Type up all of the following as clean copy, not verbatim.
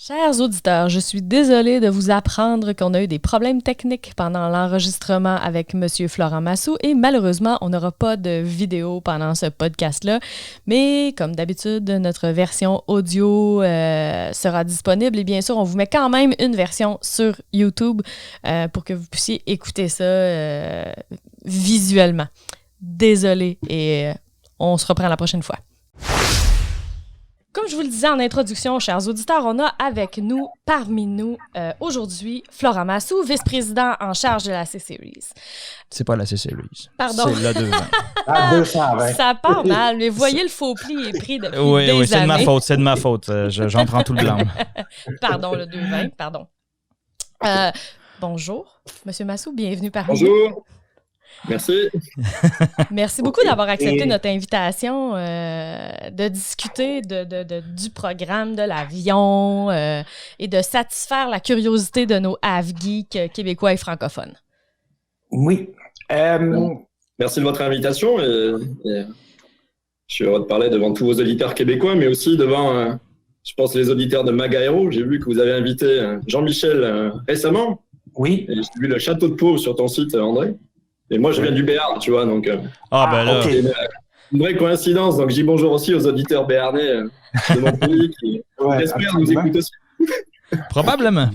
Chers auditeurs, je suis désolée de vous apprendre qu'on a eu des problèmes techniques pendant l'enregistrement avec M. Florent Massou et malheureusement, on n'aura pas de vidéo pendant ce podcast-là. Mais comme d'habitude, notre version audio sera disponible et bien sûr, on vous met quand même une version sur YouTube pour que vous puissiez écouter ça visuellement. Désolée et on se reprend la prochaine fois. Comme je vous le disais en introduction, chers auditeurs, on a avec nous, parmi nous, aujourd'hui, Florent Massou, vice-président en charge de la C-Series. C'est pas la C-Series. Pardon. C'est la 220. Ah, 220. Ça part mal, mais vous voyez, le faux pli est pris depuis des Oui, c'est années. c'est de ma faute. J'en prends tout le blâme. Pardon, le 220, pardon. Bonjour, Monsieur Massou, bienvenue parmi nous. Bonjour. Merci. Merci beaucoup d'avoir accepté notre invitation de discuter du programme de l'avion et de satisfaire la curiosité de nos AvGeeks québécois et francophones. Oui. Merci de votre invitation. Et je suis heureux de parler devant tous vos auditeurs québécois, mais aussi devant, je pense, les auditeurs de Magaero. J'ai vu que vous avez invité Jean-Michel récemment. Oui. Et j'ai vu le château de Pau sur ton site, André. Et moi, je viens du Béarn, tu vois, donc Là. c'est une vraie coïncidence. Donc, je dis bonjour aussi aux auditeurs béarnais de mon pays qui, j'espère, nous écoutent aussi. Probablement.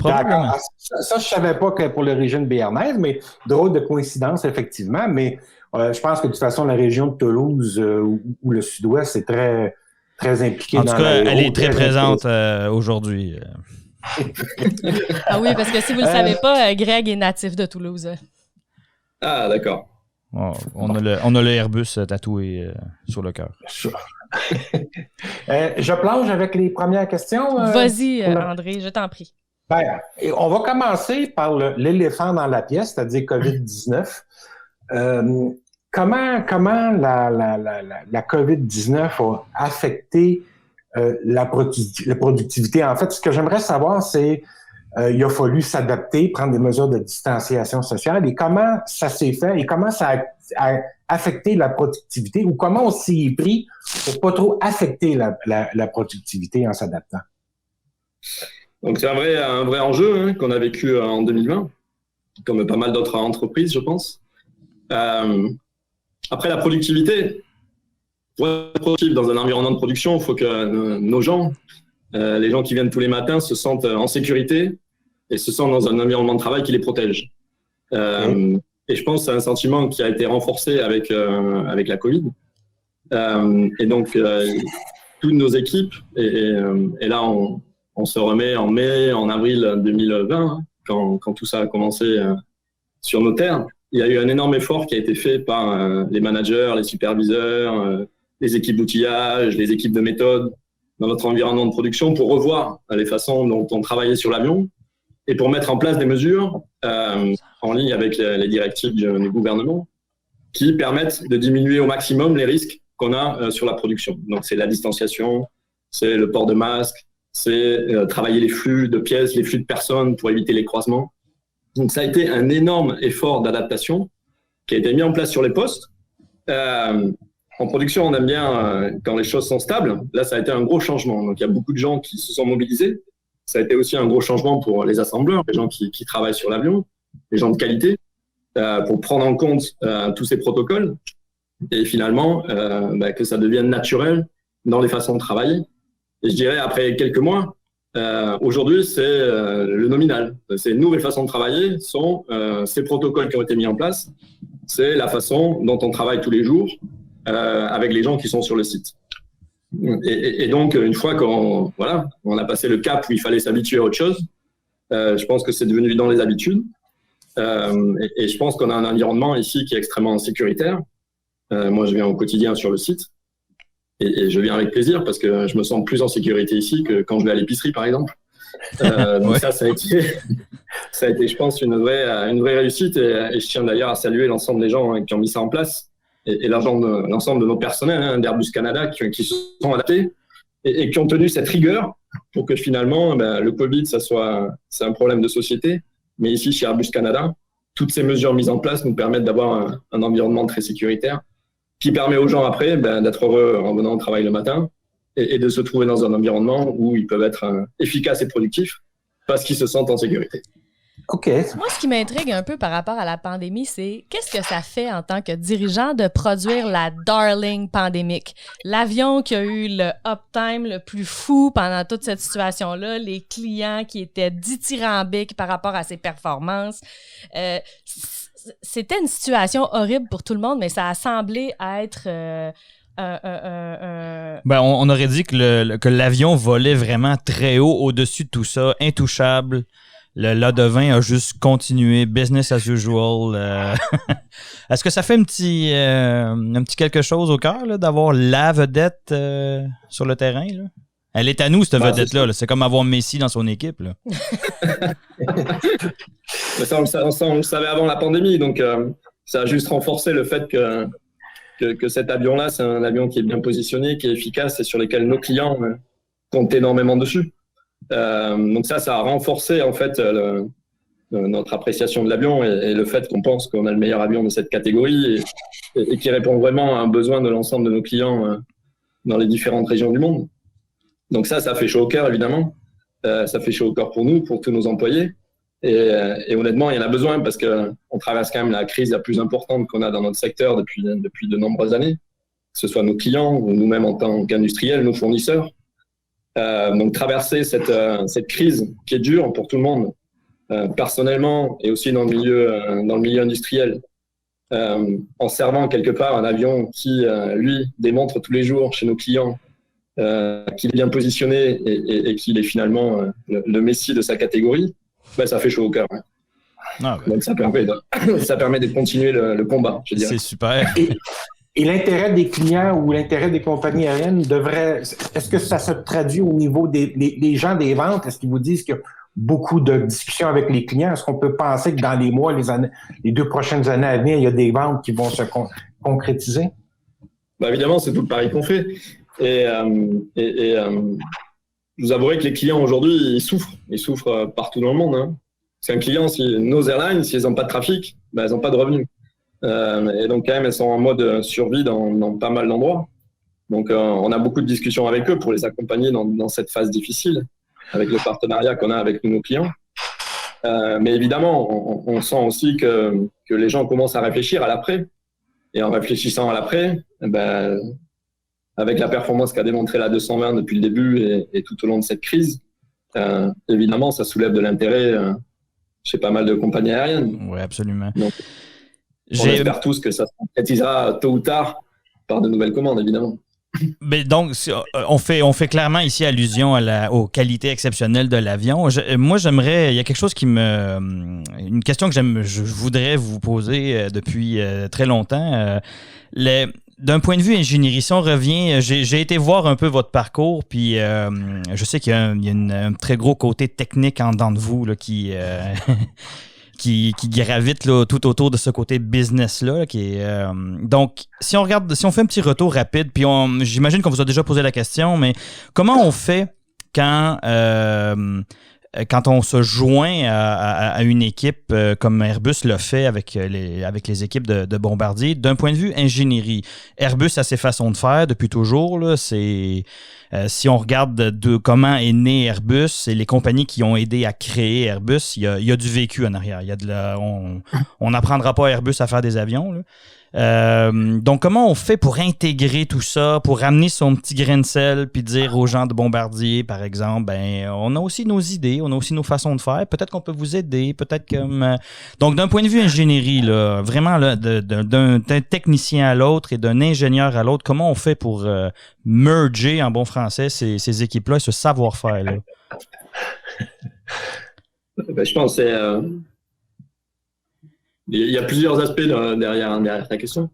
Ça, je savais pas que pour l'origine béarnaise, mais drôle de coïncidence, effectivement. Mais je pense que de toute façon, la région de Toulouse ou le sud-ouest est très, très impliquée en dans tout cas, elle est très très présente aujourd'hui. Ah oui, parce que si vous ne le savez pas, Greg est natif de Toulouse. Ah, d'accord. On a le Airbus tatoué sur le cœur. Je plonge avec les premières questions. Vas-y, André, je t'en prie. On va commencer par l'éléphant dans la pièce, c'est-à-dire COVID-19. Comment la COVID-19 a affecté la productivité? En fait, ce que j'aimerais savoir, c'est il a fallu s'adapter, prendre des mesures de distanciation sociale. Et comment ça s'est fait et comment ça a affecté la productivité ou comment on s'y est pris pour pas trop affecter la productivité en s'adaptant? Donc, c'est un vrai enjeu qu'on a vécu en 2020, comme pas mal d'autres entreprises, je pense. Après, la productivité, pour être productif dans un environnement de production, il faut que nos gens, les gens qui viennent tous les matins, se sentent en sécurité et se sentent dans un environnement de travail qui les protège. Et je pense que c'est un sentiment qui a été renforcé avec la Covid. Et donc, toutes nos équipes, et là, on se remet en mai, en avril 2020, quand tout ça a commencé sur nos terres, il y a eu un énorme effort qui a été fait par les managers, les superviseurs, les équipes d'outillage, les équipes de méthode, dans notre environnement de production pour revoir les façons dont on travaillait sur l'avion et pour mettre en place des mesures en ligne avec les directives du gouvernement qui permettent de diminuer au maximum les risques qu'on a sur la production. Donc, c'est la distanciation, c'est le port de masque, c'est travailler les flux de pièces, les flux de personnes pour éviter les croisements. Donc, ça a été un énorme effort d'adaptation qui a été mis en place sur les postes. En production, on aime bien quand les choses sont stables. Là, ça a été un gros changement. Donc, il y a beaucoup de gens qui se sont mobilisés. Ça a été aussi un gros changement pour les assembleurs, les gens qui travaillent sur l'avion, les gens de qualité, pour prendre en compte tous ces protocoles et finalement que ça devienne naturel dans les façons de travailler. Et je dirais, après quelques mois, aujourd'hui, c'est le nominal. Ces nouvelles façons de travailler sont ces protocoles qui ont été mis en place. C'est la façon dont on travaille tous les jours avec les gens qui sont sur le site. Et donc, une fois qu'on a passé le cap où il fallait s'habituer à autre chose, je pense que c'est devenu dans les habitudes. Et je pense qu'on a un environnement ici qui est extrêmement sécuritaire. Moi, je viens au quotidien sur le site et je viens avec plaisir parce que je me sens plus en sécurité ici que quand je vais à l'épicerie, par exemple. Donc ça a été, je pense, une vraie réussite et je tiens d'ailleurs à saluer l'ensemble des gens qui ont mis ça en place. Et l'ensemble de nos personnels d'Airbus Canada qui se sont adaptés et qui ont tenu cette rigueur pour que finalement, le Covid, c'est un problème de société. Mais ici, chez Airbus Canada, toutes ces mesures mises en place nous permettent d'avoir un environnement très sécuritaire qui permet aux gens après d'être heureux en venant au travail le matin et de se trouver dans un environnement où ils peuvent être efficaces et productifs parce qu'ils se sentent en sécurité. OK. Moi, ce qui m'intrigue un peu par rapport à la pandémie, c'est qu'est-ce que ça fait en tant que dirigeant de produire la darling pandémique? L'avion qui a eu le uptime le plus fou pendant toute cette situation-là, les clients qui étaient dithyrambiques par rapport à ses performances. C'était une situation horrible pour tout le monde, mais ça a semblé être... On aurait dit que l'avion volait vraiment très haut au-dessus de tout ça, intouchable. Le Là-Devin a juste continué, business as usual. Est-ce que ça fait un petit quelque chose au cœur là, d'avoir la vedette sur le terrain? Là? Elle est à nous, cette vedette-là. C'est comme avoir Messi dans son équipe. Là. Mais ça, on le savait avant la pandémie, donc ça a juste renforcé le fait que cet avion-là, c'est un avion qui est bien positionné, qui est efficace et sur lequel nos clients comptent énormément dessus. Donc ça a renforcé en fait notre appréciation de l'avion et le fait qu'on pense qu'on a le meilleur avion de cette catégorie et qui répond vraiment à un besoin de l'ensemble de nos clients dans les différentes régions du monde. Donc ça fait chaud au cœur évidemment, ça fait chaud au cœur pour nous, pour tous nos employés et honnêtement il y en a besoin parce qu'on traverse quand même la crise la plus importante qu'on a dans notre secteur depuis de nombreuses années, que ce soit nos clients ou nous-mêmes en tant qu'industriels, nos fournisseurs. Donc traverser cette crise qui est dure pour tout le monde, personnellement et aussi dans le milieu industriel, en servant quelque part un avion qui lui démontre tous les jours chez nos clients qu'il est bien positionné et qu'il est finalement le messie de sa catégorie, ça fait chaud au cœur. Ah ouais. Donc ça permet de continuer le combat, je dirais. C'est super. Et l'intérêt des clients ou l'intérêt des compagnies aériennes est-ce que ça se traduit au niveau des gens des ventes? Est-ce qu'ils vous disent qu'il y a beaucoup de discussions avec les clients? Est-ce qu'on peut penser que dans les mois, les 2 prochaines années à venir, il y a des ventes qui vont se concrétiser? Évidemment, c'est tout le pari qu'on fait. Et je vous avouerai que les clients aujourd'hui, ils souffrent partout dans le monde. Hein. Parce qu'un client, nos airlines, si elles n'ont pas de trafic, elles n'ont pas de revenus. Et donc, quand même, elles sont en mode survie dans pas mal d'endroits. Donc, on a beaucoup de discussions avec eux pour les accompagner dans cette phase difficile, avec le partenariat qu'on a avec nos clients. Mais évidemment, on sent aussi que les gens commencent à réfléchir à l'après. Et en réfléchissant à l'après, avec la performance qu'a démontré la 220 depuis le début et tout au long de cette crise, évidemment, ça soulève de l'intérêt chez pas mal de compagnies aériennes. Oui, absolument. Donc, on espère tous que ça se concrétisera tôt ou tard par de nouvelles commandes, évidemment. Mais donc, on fait clairement ici allusion aux qualités exceptionnelles de l'avion. Moi, il y a quelque chose une question que je voudrais vous poser depuis très longtemps. D'un point de vue ingénierie, si on revient, j'ai été voir un peu votre parcours, puis je sais qu'il y a un très gros côté technique en dedans de vous là, qui gravite là, tout autour de ce côté business-là. Donc, si on fait un petit retour rapide, puis j'imagine qu'on vous a déjà posé la question, mais comment on fait quand on se joint à une équipe comme Airbus l'a fait avec les équipes de Bombardier, d'un point de vue ingénierie, Airbus a ses façons de faire depuis toujours. Là, si on regarde de comment est né Airbus et les compagnies qui ont aidé à créer Airbus, il y a du vécu en arrière. On n'apprendra pas à Airbus à faire des avions. Là. Donc, comment on fait pour intégrer tout ça, pour ramener son petit grain de sel, puis dire aux gens de Bombardier, par exemple, on a aussi nos idées, on a aussi nos façons de faire. Peut-être qu'on peut vous aider, peut-être comme... Donc, d'un point de vue ingénierie, là, vraiment, là, d'un technicien à l'autre et d'un ingénieur à l'autre, comment on fait pour merger, en bon français, ces équipes-là et ce savoir-faire, là? Je pense que c'est... Il y a plusieurs aspects derrière ta question.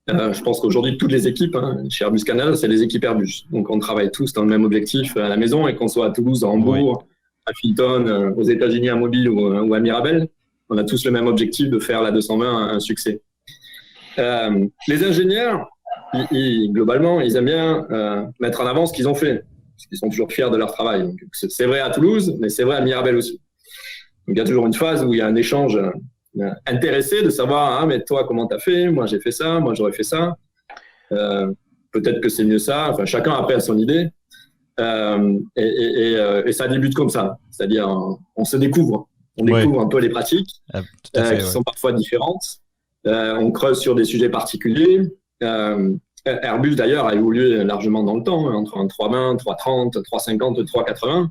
Je pense qu'aujourd'hui, toutes les équipes chez Airbus Canada, c'est les équipes Airbus. Donc, on travaille tous dans le même objectif à la maison, et qu'on soit à Toulouse, à Hambourg, à Filton, aux États-Unis, à Mobile ou à Mirabel, on a tous le même objectif de faire la 220 un succès. Les ingénieurs, globalement, ils aiment bien mettre en avant ce qu'ils ont fait, parce qu'ils sont toujours fiers de leur travail. Donc, c'est vrai à Toulouse, mais c'est vrai à Mirabel aussi. Donc, il y a toujours une phase où il y a un échange intéressé de savoir mais toi comment t'as fait, moi j'ai fait ça, moi j'aurais fait ça, peut-être que c'est mieux ça. Enfin, chacun après a son idée. Et ça débute comme ça. C'est-à-dire, on se découvre. On découvre un peu les pratiques qui sont parfois différentes. On creuse sur des sujets particuliers. Airbus, d'ailleurs, a évolué largement dans le temps, entre un 320, 330, 350, 380.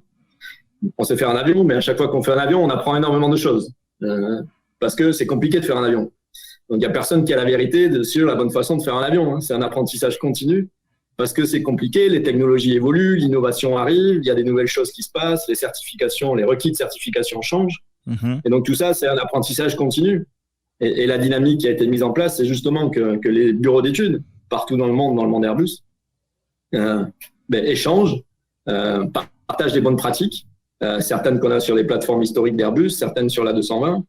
On sait faire un avion, mais à chaque fois qu'on fait un avion, on apprend énormément de choses. Parce que c'est compliqué de faire un avion. Donc, il n'y a personne qui a la vérité sur la bonne façon de faire un avion. C'est un apprentissage continu. Parce que c'est compliqué, les technologies évoluent, l'innovation arrive, il y a des nouvelles choses qui se passent, les certifications, les requis de certification changent. Et donc, tout ça, c'est un apprentissage continu. Et la dynamique qui a été mise en place, c'est justement que les bureaux d'études, partout dans le monde Airbus, échangent, partagent des bonnes pratiques, certaines qu'on a sur les plateformes historiques d'Airbus, certaines sur la 220.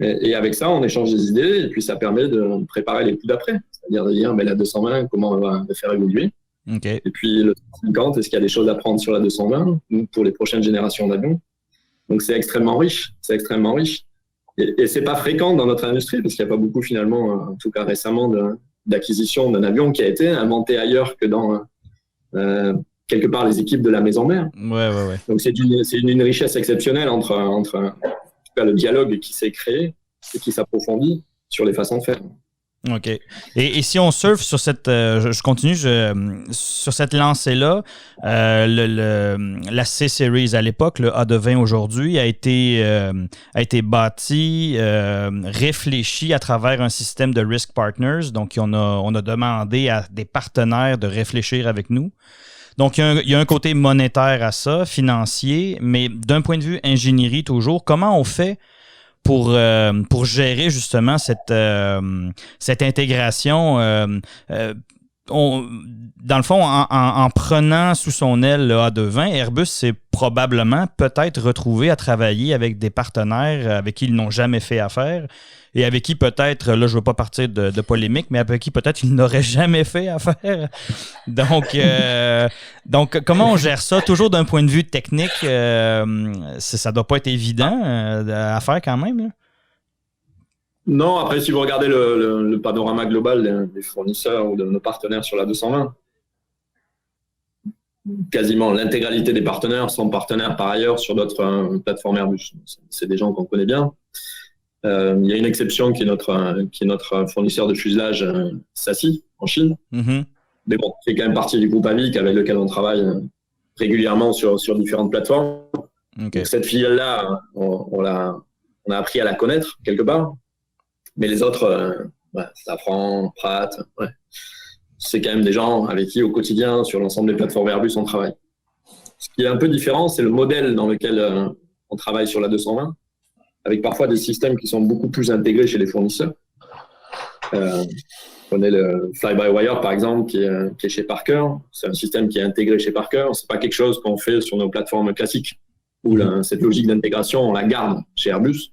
Et avec ça, on échange des idées et puis ça permet de préparer les coups d'après. C'est-à-dire de dire, la 220, comment on va la faire évoluer. Et puis le 350, est-ce qu'il y a des choses à prendre sur la 220 pour les prochaines générations d'avions. Donc c'est extrêmement riche. C'est extrêmement riche. Et c'est pas fréquent dans notre industrie parce qu'il n'y a pas beaucoup finalement, en tout cas récemment, d'acquisition d'un avion qui a été inventé ailleurs que dans quelque part les équipes de la maison mère. Donc c'est une richesse exceptionnelle entre en tout cas, le dialogue qui s'est créé et qui s'approfondit sur les façons de faire. OK. Et si on surfe sur cette... je continue sur cette lancée-là, la C-Series à l'époque, le A220 aujourd'hui, a été bâti, réfléchi à travers un système de Risk Partners. Donc, on a demandé à des partenaires de réfléchir avec nous. Donc, il y a un côté monétaire à ça, financier, mais d'un point de vue ingénierie toujours, comment on fait pour gérer justement cette intégration dans le fond, en prenant sous son aile le A220, Airbus s'est probablement peut-être retrouvé à travailler avec des partenaires avec qui ils n'ont jamais fait affaire et avec qui peut-être, là je ne veux pas partir de polémique, mais avec qui peut-être ils n'auraient jamais fait affaire. Donc, comment on gère ça? Toujours d'un point de vue technique, ça ne doit pas être évident à faire quand même, là. Non, après, si vous regardez le panorama global des fournisseurs ou de nos partenaires sur la 220, quasiment l'intégralité des partenaires sont partenaires par ailleurs sur d'autres plateformes Airbus. C'est des gens qu'on connaît bien. Il y a une exception qui est notre fournisseur de fuselage SASI en Chine. Mais bon, c'est quand même partie du groupe AVIC avec lequel on travaille régulièrement sur différentes plateformes. Donc, cette filiale-là, on a appris à la connaître quelque part. Mais les autres, Safran, Pratt, c'est quand même des gens avec qui au quotidien, sur l'ensemble des plateformes Airbus, on travaille. Ce qui est un peu différent, c'est le modèle dans lequel on travaille sur la 220, avec parfois des systèmes qui sont beaucoup plus intégrés chez les fournisseurs. On est le fly-by-wire, par exemple, qui est chez Parker. C'est un système qui est intégré chez Parker. C'est pas quelque chose qu'on fait sur nos plateformes classiques, où cette logique d'intégration, on la garde chez Airbus.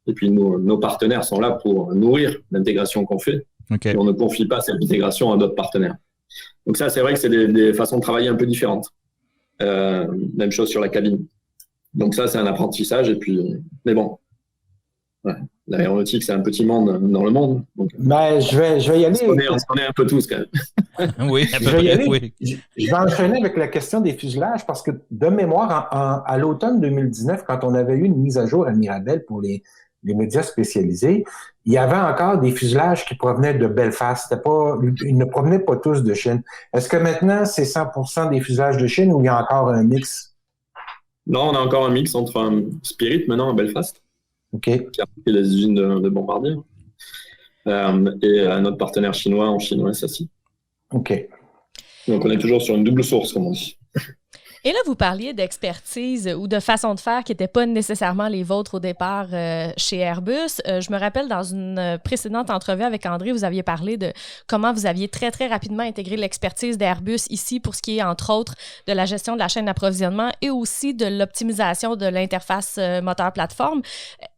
Et puis, nos partenaires sont là pour nourrir l'intégration qu'on fait. Et on ne confie pas cette intégration à d'autres partenaires. Donc ça, c'est vrai que c'est des façons de travailler un peu différentes. Même chose sur la cabine. Donc ça, c'est un apprentissage. Et puis, mais bon, l'aéronautique, c'est un petit monde dans le monde. Donc, je vais y aller. On se connaît un peu tous, quand même. Oui, à peu près, oui. Je vais enchaîner avec la question des fuselages parce que, de mémoire, à l'automne 2019, quand on avait eu une mise à jour à Mirabel pour les médias spécialisés, il y avait encore des fuselages qui provenaient de Belfast. Ils ne provenaient pas tous de Chine. Est-ce que maintenant, c'est 100% des fuselages de Chine ou il y a encore un mix? Non, on a encore un mix entre Spirit, maintenant, à Belfast, qui a pris les usines de Bombardier, et notre partenaire chinois en chinois, SASI. Donc, on est toujours sur une double source, comme on dit. Et là, vous parliez d'expertise ou de façon de faire qui n'étaient pas nécessairement les vôtres au départ chez Airbus. Je me rappelle dans une précédente entrevue avec André, vous aviez parlé de comment vous aviez très, très rapidement intégré l'expertise d'Airbus ici pour ce qui est, entre autres, de la gestion de la chaîne d'approvisionnement et aussi de l'optimisation de l'interface moteur-plateforme.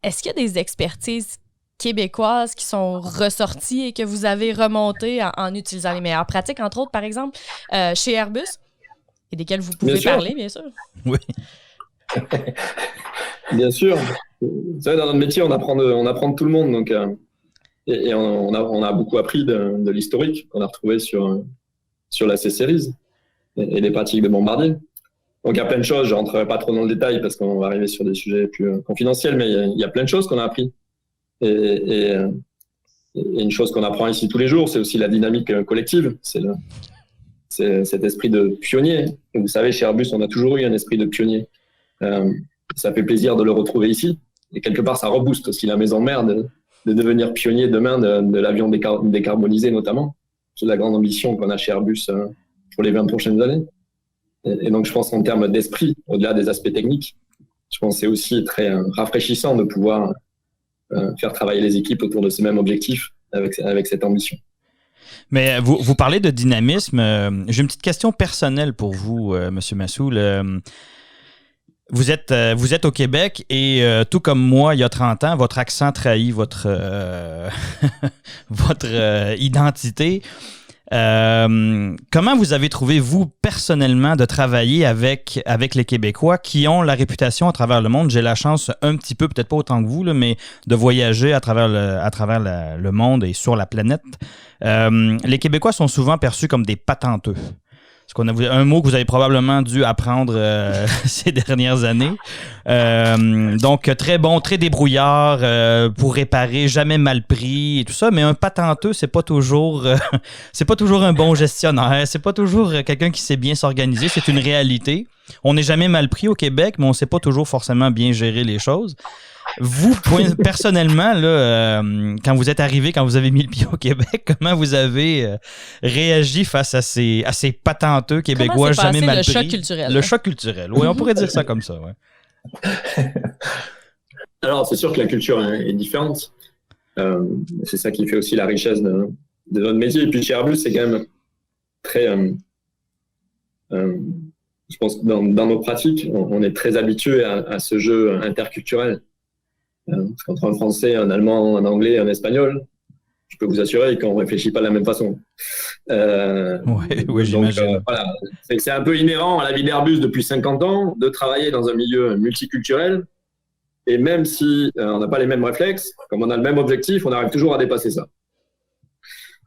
Est-ce qu'il y a des expertises québécoises qui sont ressorties et que vous avez remontées en utilisant les meilleures pratiques, entre autres, par exemple, chez Airbus? Et desquels vous pouvez parler, bien sûr. Oui. Bien sûr. Vous savez, dans notre métier, on apprend de tout le monde. Donc, on a beaucoup appris de l'historique qu'on a retrouvé sur sur la C-Series et les pratiques de bombardier. Donc, il y a plein de choses, je ne rentrerai pas trop dans le détail parce qu'on va arriver sur des sujets plus confidentiels, mais il y a plein de choses qu'on a appris. Et une chose qu'on apprend ici tous les jours, c'est aussi la dynamique collective. C'est cet esprit de pionnier. Et vous savez, chez Airbus, on a toujours eu un esprit de pionnier. Ça fait plaisir de le retrouver ici. Et quelque part, ça rebooste aussi la maison mère de devenir pionnier demain de l'avion décarbonisé notamment. C'est la grande ambition qu'on a chez Airbus pour les 20 prochaines années. Et donc, je pense qu'en termes d'esprit, au-delà des aspects techniques, je pense que c'est aussi très rafraîchissant de pouvoir faire travailler les équipes autour de ces mêmes objectifs avec cette ambition. Mais vous parlez de dynamisme. J'ai une petite question personnelle pour vous, M. Massou. Vous êtes au Québec et tout comme moi, il y a 30 ans, votre accent trahit votre identité. Comment vous avez trouvé, vous, personnellement, de travailler avec les Québécois qui ont la réputation à travers le monde? J'ai la chance un petit peu, peut-être pas autant que vous, là, mais de voyager à travers le monde et sur la planète. Les Québécois sont souvent perçus comme des patenteux. Un mot que vous avez probablement dû apprendre ces dernières années. Donc, très bon, très débrouillard pour réparer, jamais mal pris et tout ça. Mais un patenteux, c'est pas toujours un bon gestionnaire. C'est pas toujours quelqu'un qui sait bien s'organiser. C'est une réalité. On n'est jamais mal pris au Québec, mais on sait pas toujours forcément bien gérer les choses. Vous, personnellement, là, quand vous êtes arrivé, quand vous avez mis le pied au Québec, comment vous avez réagi face à ces patenteux Québécois jamais mal pris? Le choc culturel. Le choc culturel, oui, on pourrait dire ça comme ça. Ouais. Alors, c'est sûr que la culture est différente. C'est ça qui fait aussi la richesse de notre métier. Et puis chez Airbus, c'est quand même très... je pense que dans nos pratiques, on est très habitué à ce jeu interculturel. Entre un français, un allemand, un anglais, un espagnol, je peux vous assurer qu'on ne réfléchit pas de la même façon. Oui, j'imagine. Voilà. C'est un peu inhérent à la vie d'Airbus depuis 50 ans de travailler dans un milieu multiculturel. Et même si on n'a pas les mêmes réflexes, comme on a le même objectif, on arrive toujours à dépasser ça.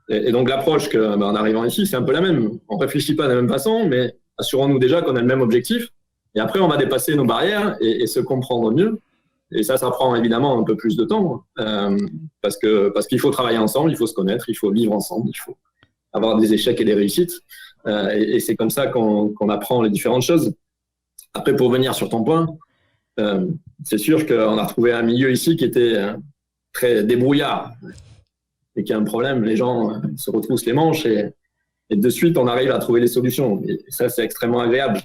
Et donc l'approche en arrivant ici, c'est un peu la même. On ne réfléchit pas de la même façon, mais assurons-nous déjà qu'on a le même objectif. Et après, on va dépasser nos barrières et se comprendre mieux. Et ça prend évidemment un peu plus de temps parce qu'il faut travailler ensemble, il faut se connaître, il faut vivre ensemble, il faut avoir des échecs et des réussites. Et c'est comme ça qu'on apprend les différentes choses. Après, pour revenir sur ton point, c'est sûr qu'on a retrouvé un milieu ici qui était très débrouillard et qu'il y a un problème. Les gens se retroussent les manches et de suite, on arrive à trouver des solutions. Et ça, c'est extrêmement agréable.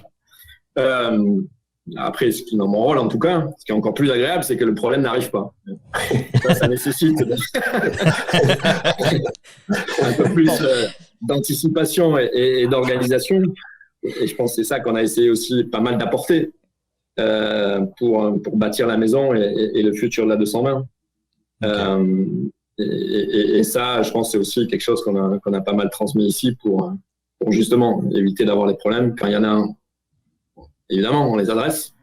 Après, ce qui est dans mon rôle, en tout cas, ce qui est encore plus agréable, c'est que le problème n'arrive pas. Ça nécessite un peu plus d'anticipation et d'organisation. Et je pense que c'est ça qu'on a essayé aussi pas mal d'apporter pour bâtir la maison et le futur de la 220. Et ça, je pense que c'est aussi quelque chose qu'on a pas mal transmis ici pour justement éviter d'avoir les problèmes. Quand il y en a un, évidemment, on les adresse,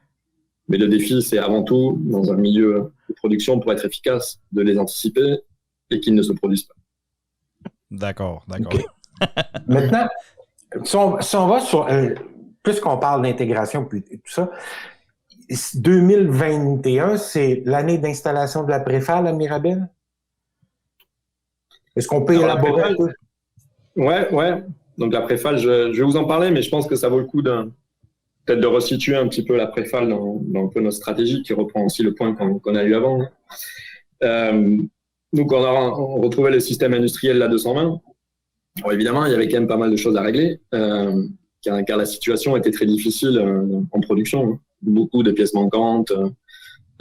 mais le défi, c'est avant tout, dans un milieu de production, pour être efficace, de les anticiper et qu'ils ne se produisent pas. D'accord. Okay. Maintenant, si on va sur... puisqu'on parle d'intégration et tout ça, 2021, c'est l'année d'installation de la Préfal à Mirabel? Est-ce qu'on peut élaborer un peu? Ouais. Donc la Préfal, je vais vous en parler, mais je pense que ça vaut le coup peut-être de resituer un petit peu la Préfal dans un peu notre stratégie qui reprend aussi le point qu'on a eu avant. Donc on retrouvait le système industriel la 220. Alors, évidemment, il y avait quand même pas mal de choses à régler, car la situation était très difficile en production. Beaucoup de pièces manquantes,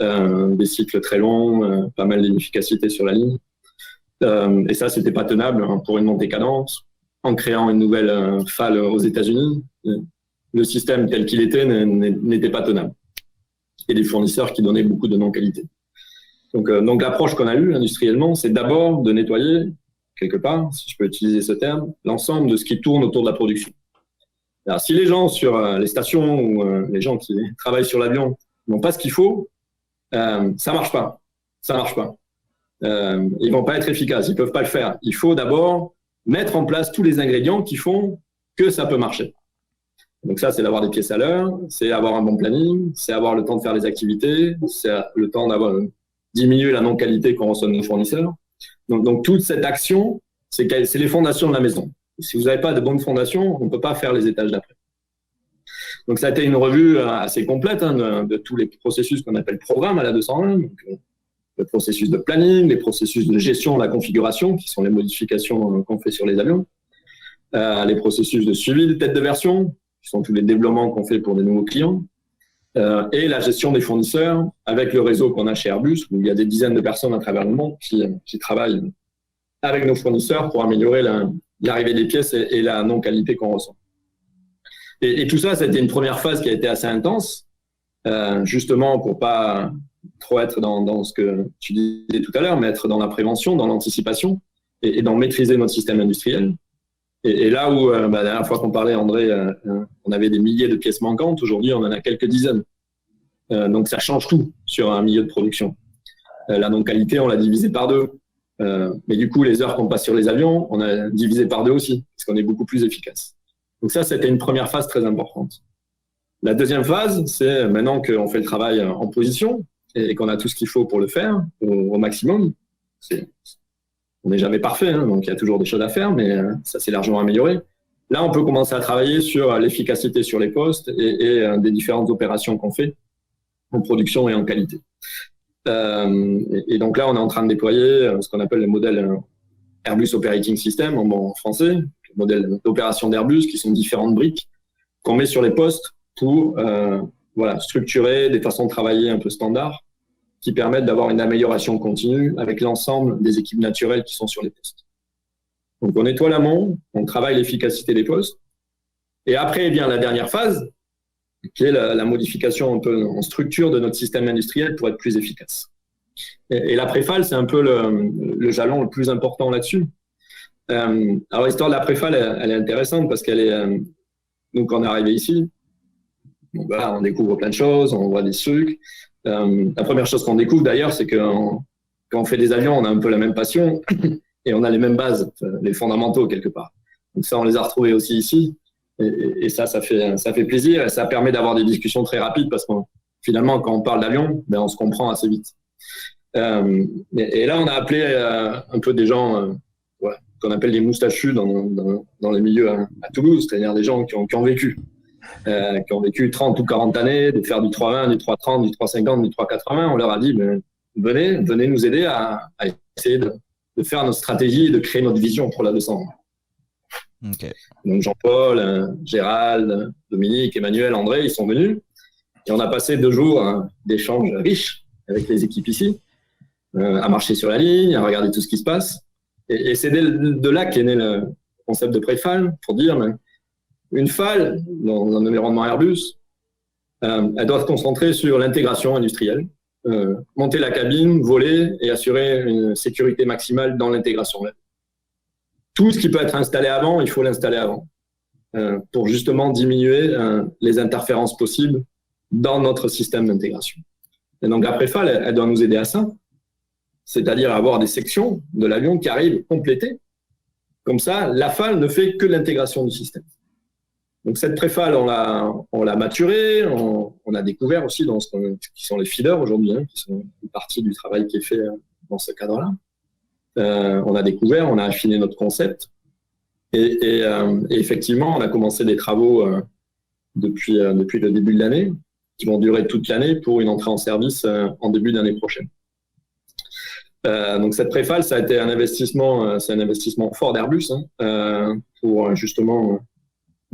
des cycles très longs, pas mal d'inefficacité sur la ligne. Et ça, c'était pas tenable pour une montée cadence. En créant une nouvelle FAL aux États-Unis, le système tel qu'il était n'était pas tenable. Et des fournisseurs qui donnaient beaucoup de non-qualité. Donc l'approche qu'on a eue industriellement, c'est d'abord de nettoyer, quelque part, si je peux utiliser ce terme, l'ensemble de ce qui tourne autour de la production. Alors, si les gens sur les stations ou les gens qui travaillent sur l'avion n'ont pas ce qu'il faut, ça marche pas. Ils vont pas être efficaces, ils peuvent pas le faire. Il faut d'abord mettre en place tous les ingrédients qui font que ça peut marcher. Donc ça, c'est d'avoir des pièces à l'heure, c'est avoir un bon planning, c'est avoir le temps de faire les activités, c'est le temps d'avoir diminuer la non-qualité qu'on reçoit de nos fournisseurs. Donc toute cette action, c'est les fondations de la maison. Si vous n'avez pas de bonnes fondations, on ne peut pas faire les étages d'après. Donc ça a été une revue assez complète de tous les processus qu'on appelle programme à la 201. Donc, le processus de planning, les processus de gestion de la configuration, qui sont les modifications qu'on fait sur les avions, les processus de suivi de tête de version, qui sont tous les développements qu'on fait pour des nouveaux clients, et la gestion des fournisseurs avec le réseau qu'on a chez Airbus, où il y a des dizaines de personnes à travers le monde qui travaillent avec nos fournisseurs pour améliorer l'arrivée des pièces et la non-qualité qu'on ressent. Et tout ça, c'était une première phase qui a été assez intense, justement pour pas trop être dans ce que tu disais tout à l'heure, mais être dans la prévention, dans l'anticipation et dans maîtriser notre système industriel. Et là où, la dernière fois qu'on parlait, André, on avait des milliers de pièces manquantes, aujourd'hui on en a quelques dizaines. Donc ça change tout sur un milieu de production. La non-qualité, on l'a divisé par 2. Mais du coup, les heures qu'on passe sur les avions, on a divisé par 2 aussi, parce qu'on est beaucoup plus efficace. Donc ça, c'était une première phase très importante. La deuxième phase, c'est maintenant qu'on fait le travail en position et qu'on a tout ce qu'il faut pour le faire au maximum. On n'est jamais parfait, donc il y a toujours des choses à faire, mais ça s'est largement amélioré. Là, on peut commencer à travailler sur l'efficacité sur les postes et des différentes opérations qu'on fait en production et en qualité. Et donc là, on est en train de déployer ce qu'on appelle le modèle Airbus Operating System en français, le modèle d'opération d'Airbus, qui sont différentes briques qu'on met sur les postes pour structurer des façons de travailler un peu standards qui permettent d'avoir une amélioration continue avec l'ensemble des équipes naturelles qui sont sur les postes. Donc, on nettoie l'amont, on travaille l'efficacité des postes. Et après vient la dernière phase, qui est la modification un peu en structure de notre système industriel pour être plus efficace. Et la préfale, c'est un peu le jalon le plus important là-dessus. Alors, l'histoire de la préfale, elle est intéressante parce qu'elle est... nous, quand on est arrivé ici, on découvre plein de choses, on voit des trucs. La première chose qu'on découvre d'ailleurs, c'est que quand on fait des avions, on a un peu la même passion et on a les mêmes bases, les fondamentaux quelque part. Donc ça, on les a retrouvés aussi ici. Et ça fait plaisir et ça permet d'avoir des discussions très rapides parce que finalement, quand on parle d'avion, on se comprend assez vite. Et là, on a appelé un peu des gens qu'on appelle des moustachus dans les milieux à Toulouse, c'est-à-dire des gens qui ont vécu. Qui ont vécu 30 ou 40 années, de faire du 320, du 330, du 350, du 380. On leur a dit, venez nous aider à essayer de faire notre stratégie et de créer notre vision pour la 200. Okay. Donc Jean-Paul, Gérald, Dominique, Emmanuel, André, ils sont venus. Et on a passé 2 jours d'échanges riches avec les équipes ici, à marcher sur la ligne, à regarder tout ce qui se passe. Et c'est de là qu'est né le concept de préfale, pour dire... Une FAL, dans un environnement Airbus, elle doit se concentrer sur l'intégration industrielle, monter la cabine, voler et assurer une sécurité maximale dans l'intégration. Tout ce qui peut être installé avant, il faut l'installer avant, pour justement diminuer les interférences possibles dans notre système d'intégration. Et donc la préfale, elle doit nous aider à ça, c'est-à-dire avoir des sections de l'avion qui arrivent complétées. Comme ça, la FAL ne fait que l'intégration du système. Donc cette préfale, on l'a maturée, on a découvert aussi dans qui sont les feeders aujourd'hui, qui sont une partie du travail qui est fait dans ce cadre-là. On a découvert, on a affiné notre concept et effectivement, on a commencé des travaux depuis le début de l'année qui vont durer toute l'année pour une entrée en service en début d'année prochaine. Donc cette préfale, ça a été un investissement fort d'Airbus pour justement...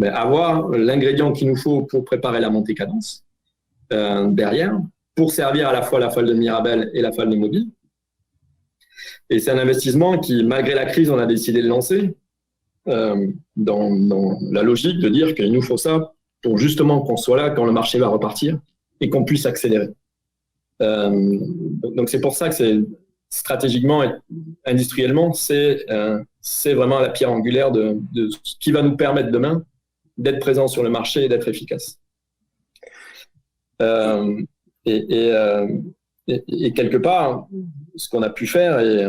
avoir l'ingrédient qu'il nous faut pour préparer la montée cadence derrière, pour servir à la fois la FAL de Mirabel et la FAL de Mobile. Et c'est un investissement qui, malgré la crise, on a décidé de lancer dans la logique de dire qu'il nous faut ça pour justement qu'on soit là quand le marché va repartir et qu'on puisse accélérer. Donc c'est pour ça que c'est stratégiquement et industriellement, c'est vraiment la pierre angulaire de ce qui va nous permettre demain d'être présent sur le marché et d'être efficace. Et quelque part, ce qu'on a pu faire, et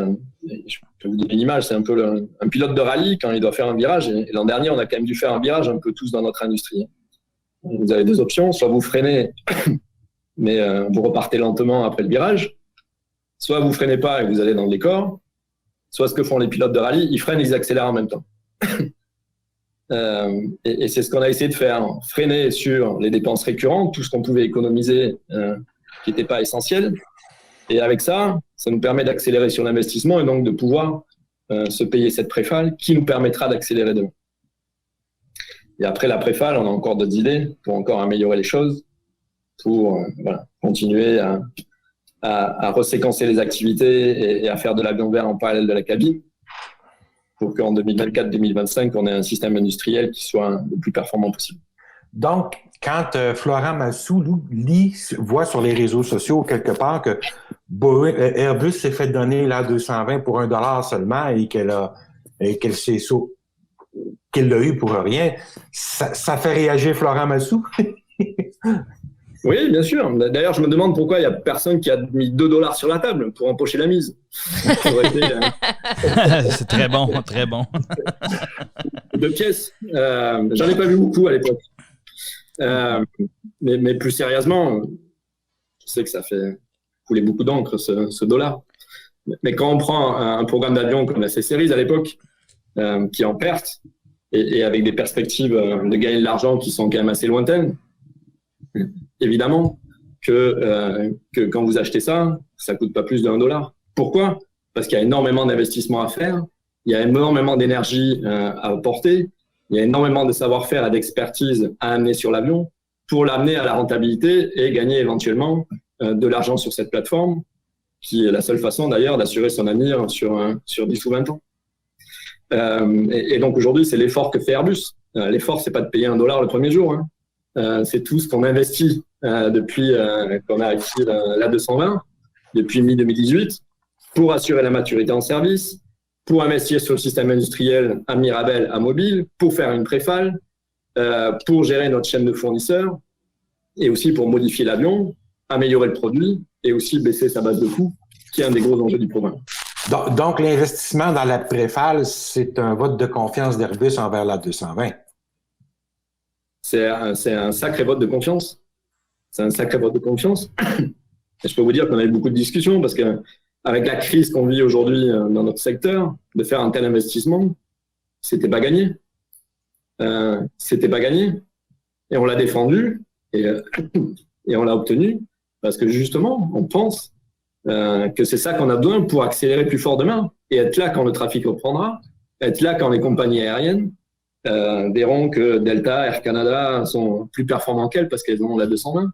je vais vous donner une image, c'est un peu un pilote de rallye quand il doit faire un virage. Et l'an dernier, on a quand même dû faire un virage un peu tous dans notre industrie. Vous avez deux options, soit vous freinez, mais vous repartez lentement après le virage, soit vous freinez pas et vous allez dans le décor, soit ce que font les pilotes de rallye, ils freinent et ils accélèrent en même temps. Et c'est ce qu'on a essayé de faire, freiner sur les dépenses récurrentes, tout ce qu'on pouvait économiser qui n'était pas essentiel. Et avec ça, ça nous permet d'accélérer sur l'investissement et donc de pouvoir se payer cette préfale qui nous permettra d'accélérer demain. Et après la préfale, on a encore d'autres idées pour encore améliorer les choses, pour continuer à reséquencer les activités et à faire de l'avion vert en parallèle de la cabine, pour qu'en 2024-2025, on ait un système industriel qui soit le plus performant possible. Donc, quand Florent Massou voit sur les réseaux sociaux quelque part que Airbus s'est fait donner l'A220 pour $1 seulement et qu'elle l'a eu pour rien, ça fait réagir Florent Massou? Oui, bien sûr. D'ailleurs, je me demande pourquoi il n'y a personne qui a mis $2 sur la table pour empocher la mise. C'est très bon, très bon. 2 pièces. J'en ai pas vu beaucoup à l'époque. Mais plus sérieusement, je sais que ça fait couler beaucoup d'encre, ce dollar. Mais quand on prend un programme d'avion comme la C-Series à l'époque, qui est en perte, et avec des perspectives de gagner de l'argent qui sont quand même assez lointaines, évidemment que quand vous achetez ça, ça coûte pas plus de $1. Pourquoi? Parce qu'il y a énormément d'investissements à faire, il y a énormément d'énergie à apporter, il y a énormément de savoir-faire et d'expertise à amener sur l'avion pour l'amener à la rentabilité et gagner éventuellement de l'argent sur cette plateforme, qui est la seule façon d'ailleurs d'assurer son avenir sur 10 ou 20 ans. Et donc aujourd'hui, c'est l'effort que fait Airbus. L'effort, c'est pas de payer $1 le premier jour, hein. C'est tout ce qu'on investit depuis qu'on a acquis l'A220, depuis mi-2018, pour assurer la maturité en service, pour investir sur le système industriel à Mirabel, à Mobile, pour faire une préfale, pour gérer notre chaîne de fournisseurs, et aussi pour modifier l'avion, améliorer le produit, et aussi baisser sa base de coût, qui est un des gros enjeux du programme. Donc l'investissement dans la préfale, c'est un vote de confiance d'Airbus envers l'A220. C'est un sacré vote de confiance. C'est un sacré vote de confiance. Et je peux vous dire qu'on a eu beaucoup de discussions parce que avec la crise qu'on vit aujourd'hui dans notre secteur, de faire un tel investissement, c'était pas gagné. C'était pas gagné. Et on l'a défendu et on l'a obtenu parce que justement, on pense que c'est ça qu'on a besoin pour accélérer plus fort demain et être là quand le trafic reprendra, être là quand les compagnies aériennes verront que Delta, Air Canada sont plus performants qu'elles parce qu'elles ont l'A220.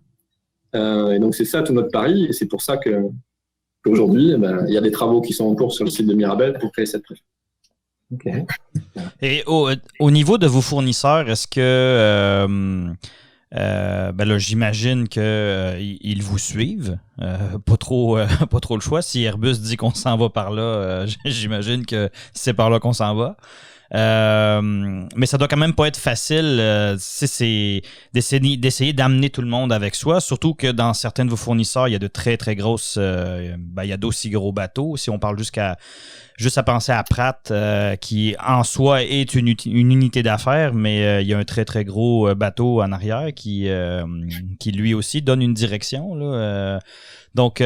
Et donc, c'est ça tout notre pari. Et c'est pour ça qu'aujourd'hui, il y a des travaux qui sont en cours sur le site de Mirabel pour créer cette préfale. OK. Et au niveau de vos fournisseurs, est-ce que... là, j'imagine qu'ils vous suivent. Pas trop le choix. Si Airbus dit qu'on s'en va par là, j'imagine que c'est par là qu'on s'en va. Mais ça doit quand même pas être facile c'est d'essayer d'amener tout le monde avec soi, surtout que dans certains de vos fournisseurs, il y a de très très grosses il y a d'aussi gros bateaux. Si on parle juste à penser à Pratt qui en soi est une unité d'affaires, mais il y a un très très gros bateau en arrière qui lui aussi donne une direction là. Donc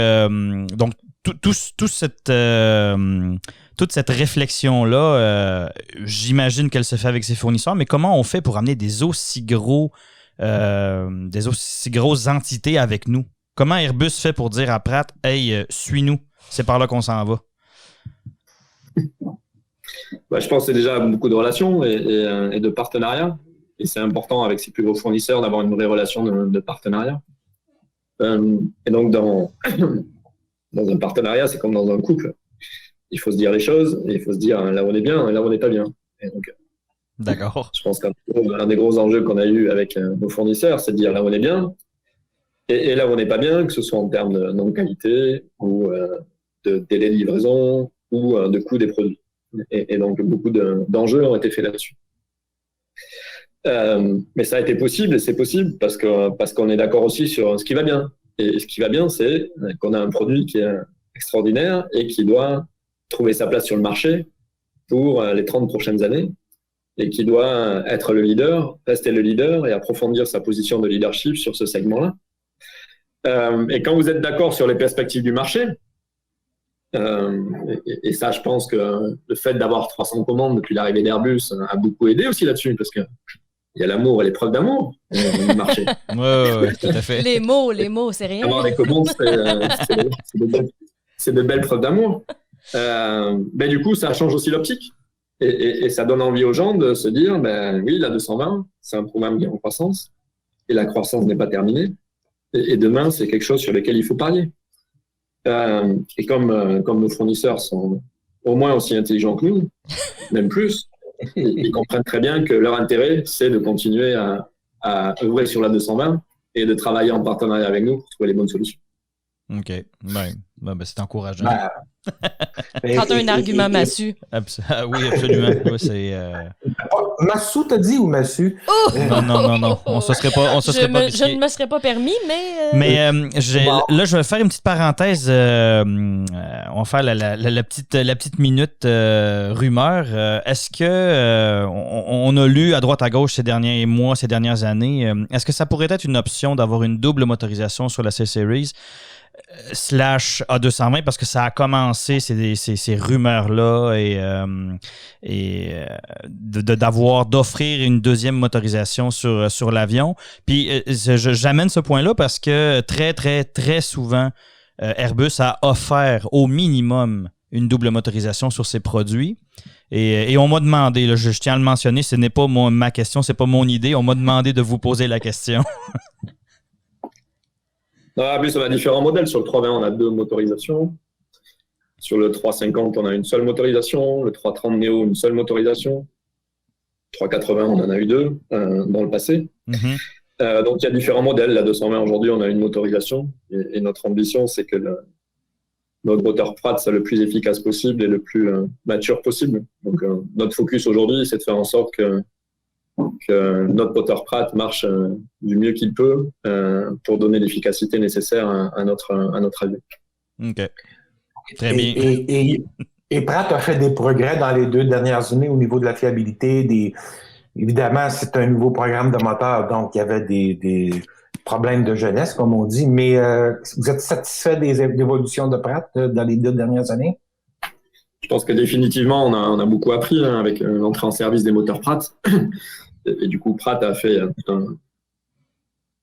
toute cette réflexion-là, j'imagine qu'elle se fait avec ses fournisseurs, mais comment on fait pour amener des aussi grosses entités avec nous? Comment Airbus fait pour dire à Pratt, « Hey, suis-nous, c'est par là qu'on s'en va ». Je pense que c'est déjà beaucoup de relations et de partenariats. Et c'est important avec ses plus gros fournisseurs d'avoir une vraie relation de partenariat. Et donc, dans un partenariat, c'est comme dans un couple. Il faut se dire les choses et il faut se dire là où on est bien et là où on n'est pas bien. Et donc, d'accord. Je pense qu'un des gros enjeux qu'on a eu avec nos fournisseurs, c'est de dire là où on est bien et là où on n'est pas bien, que ce soit en termes de non-qualité ou de délai de livraison ou de coût des produits. Et donc, beaucoup d'enjeux ont été faits là-dessus. Mais ça a été possible et c'est possible parce qu'on est d'accord aussi sur ce qui va bien. Et ce qui va bien, c'est qu'on a un produit qui est extraordinaire et qui doit trouver sa place sur le marché pour les 30 prochaines années et qui doit être le leader, rester le leader et approfondir sa position de leadership sur ce segment-là. Et quand vous êtes d'accord sur les perspectives du marché, et ça, je pense que le fait d'avoir 300 commandes depuis l'arrivée d'Airbus a beaucoup aidé aussi là-dessus, parce que il y a l'amour et l'épreuve d'amour du marché. Oui, tout à fait. Les mots, c'est rien. Avoir des commandes, c'est de belles preuves d'amour. Mais du coup, ça change aussi l'optique. Et ça donne envie aux gens de se dire, oui, la 220, c'est un programme qui est en croissance, et la croissance n'est pas terminée. Et demain, c'est quelque chose sur lequel il faut parier. Et comme nos fournisseurs sont au moins aussi intelligents que nous, même plus, ils comprennent très bien que leur intérêt, c'est de continuer à œuvrer sur la 220 et de travailler en partenariat avec nous pour trouver les bonnes solutions. OK. C'est encourageant. Quand tu as un argument massu. Oui, absolument. Oui, c'est, Massou, t'as dit, ou Massu? Oh! Non. On se serait pas je ne me serais pas permis, mais... Mais là, je vais faire une petite parenthèse. On va faire la petite minute rumeur. Est-ce que on a lu à droite à gauche ces derniers mois, ces dernières années, est-ce que ça pourrait être une option d'avoir une double motorisation sur la C-Series slash A220, parce que ça a commencé ces rumeurs-là et d'offrir une deuxième motorisation sur l'avion. Puis j'amène ce point-là parce que très, très, très souvent, Airbus a offert au minimum une double motorisation sur ses produits. Et on m'a demandé, là, je tiens à le mentionner, ce n'est pas ma question, c'est pas mon idée, on m'a demandé de vous poser la question. En plus, on a différents modèles. Sur le 320, on a 2 motorisations. Sur le 350, on a une seule motorisation. Le 330 Neo, une seule motorisation. 380, on en a eu 2 dans le passé. Mm-hmm. Donc, il y a différents modèles. La 220, aujourd'hui, on a une motorisation. Et notre ambition, c'est que notre moteur Pratt soit le plus efficace possible et le plus mature possible. Donc, notre focus aujourd'hui, c'est de faire en sorte que notre moteur Pratt marche du mieux qu'il peut pour donner l'efficacité nécessaire à notre avion. OK. Très bien. Et Pratt a fait des progrès dans les 2 dernières années au niveau de la fiabilité. Évidemment, c'est un nouveau programme de moteur, donc il y avait des problèmes de jeunesse, comme on dit, mais vous êtes satisfait des évolutions de Pratt dans les 2 dernières années? Je pense que définitivement, on a beaucoup appris avec l'entrée en service des moteurs Pratt. Et du coup, Pratt a fait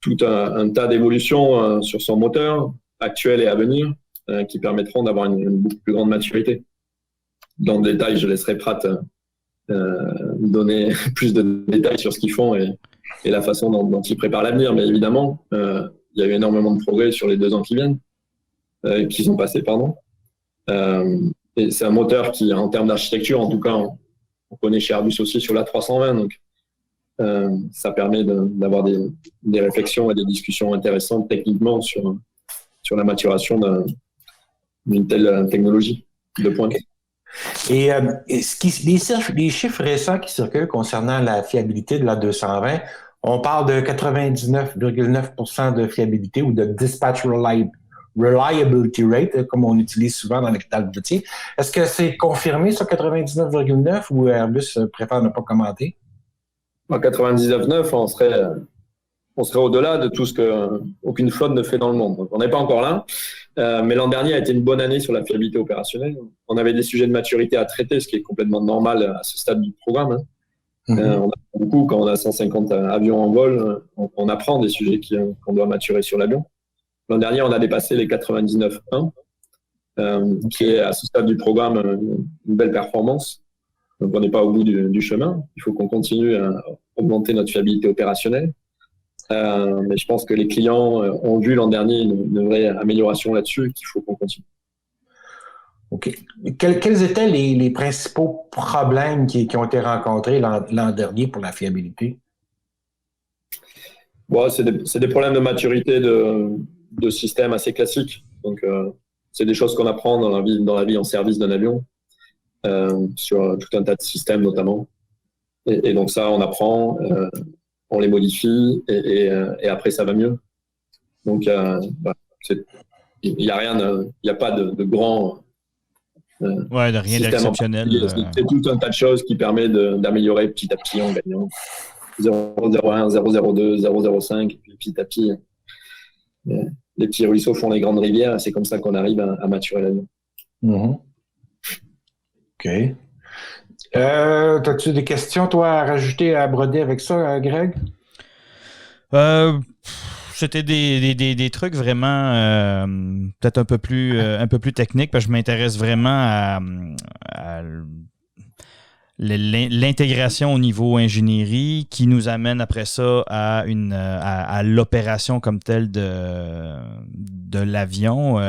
tout un tas d'évolutions sur son moteur actuel et à venir qui permettront d'avoir une beaucoup plus grande maturité. Dans le détail, je laisserai Pratt donner plus de détails sur ce qu'ils font et la façon dont ils préparent l'avenir. Mais évidemment, il y a eu énormément de progrès sur les 2 ans qui viennent, qui sont passés, pardon. Et c'est un moteur qui, en termes d'architecture, en tout cas, on connaît chez Airbus aussi sur la 320, donc ça permet d'avoir des réflexions et des discussions intéressantes techniquement sur la maturation d'une telle technologie de pointe. Et les chiffres récents qui circulent concernant la fiabilité de la 220, on parle de 99,9% de fiabilité ou de dispatch reliability rate, comme on utilise souvent dans le métier. Est-ce que c'est confirmé, ce 99,9, ou Airbus préfère ne pas commenter? En 99,9, on serait au-delà de tout ce qu'aucune flotte ne fait dans le monde. Donc, on n'est pas encore là. Mais l'an dernier a été une bonne année sur la fiabilité opérationnelle. On avait des sujets de maturité à traiter, ce qui est complètement normal à ce stade du programme. On a beaucoup, quand on a 150 avions en vol, on apprend des sujets qu'on doit maturer sur l'avion. L'an dernier, on a dépassé les 99.1, qui est à ce stade du programme une belle performance. Donc, on n'est pas au bout du chemin. Il faut qu'on continue à augmenter notre fiabilité opérationnelle. Mais je pense que les clients ont vu l'an dernier une vraie amélioration là-dessus qu'il faut qu'on continue. OK. Quels étaient les principaux problèmes qui ont été rencontrés l'an dernier pour la fiabilité? Bon, c'est des problèmes de maturité de système assez classiques. Donc, c'est des choses qu'on apprend dans la vie en service d'un avion, sur tout un tas de systèmes notamment. Et donc ça, on apprend, on les modifie et après, ça va mieux. Donc, il n'y a rien, il n'y a pas de grand Ouais, de rien d'exceptionnel. C'est tout un tas de choses qui permet d'améliorer petit à petit en gagnant 0,01, 0,02, 0,05, et puis petit à petit, les petits ruisseaux font les grandes rivières, et c'est comme ça qu'on arrive à maturer l'avion. Mm-hmm. OK. As-tu des questions, toi, à rajouter, à broder avec ça, Greg? C'était des trucs vraiment peut-être un peu plus techniques, parce que je m'intéresse vraiment à l'intégration au niveau ingénierie qui nous amène après ça à l'opération comme telle de l'avion.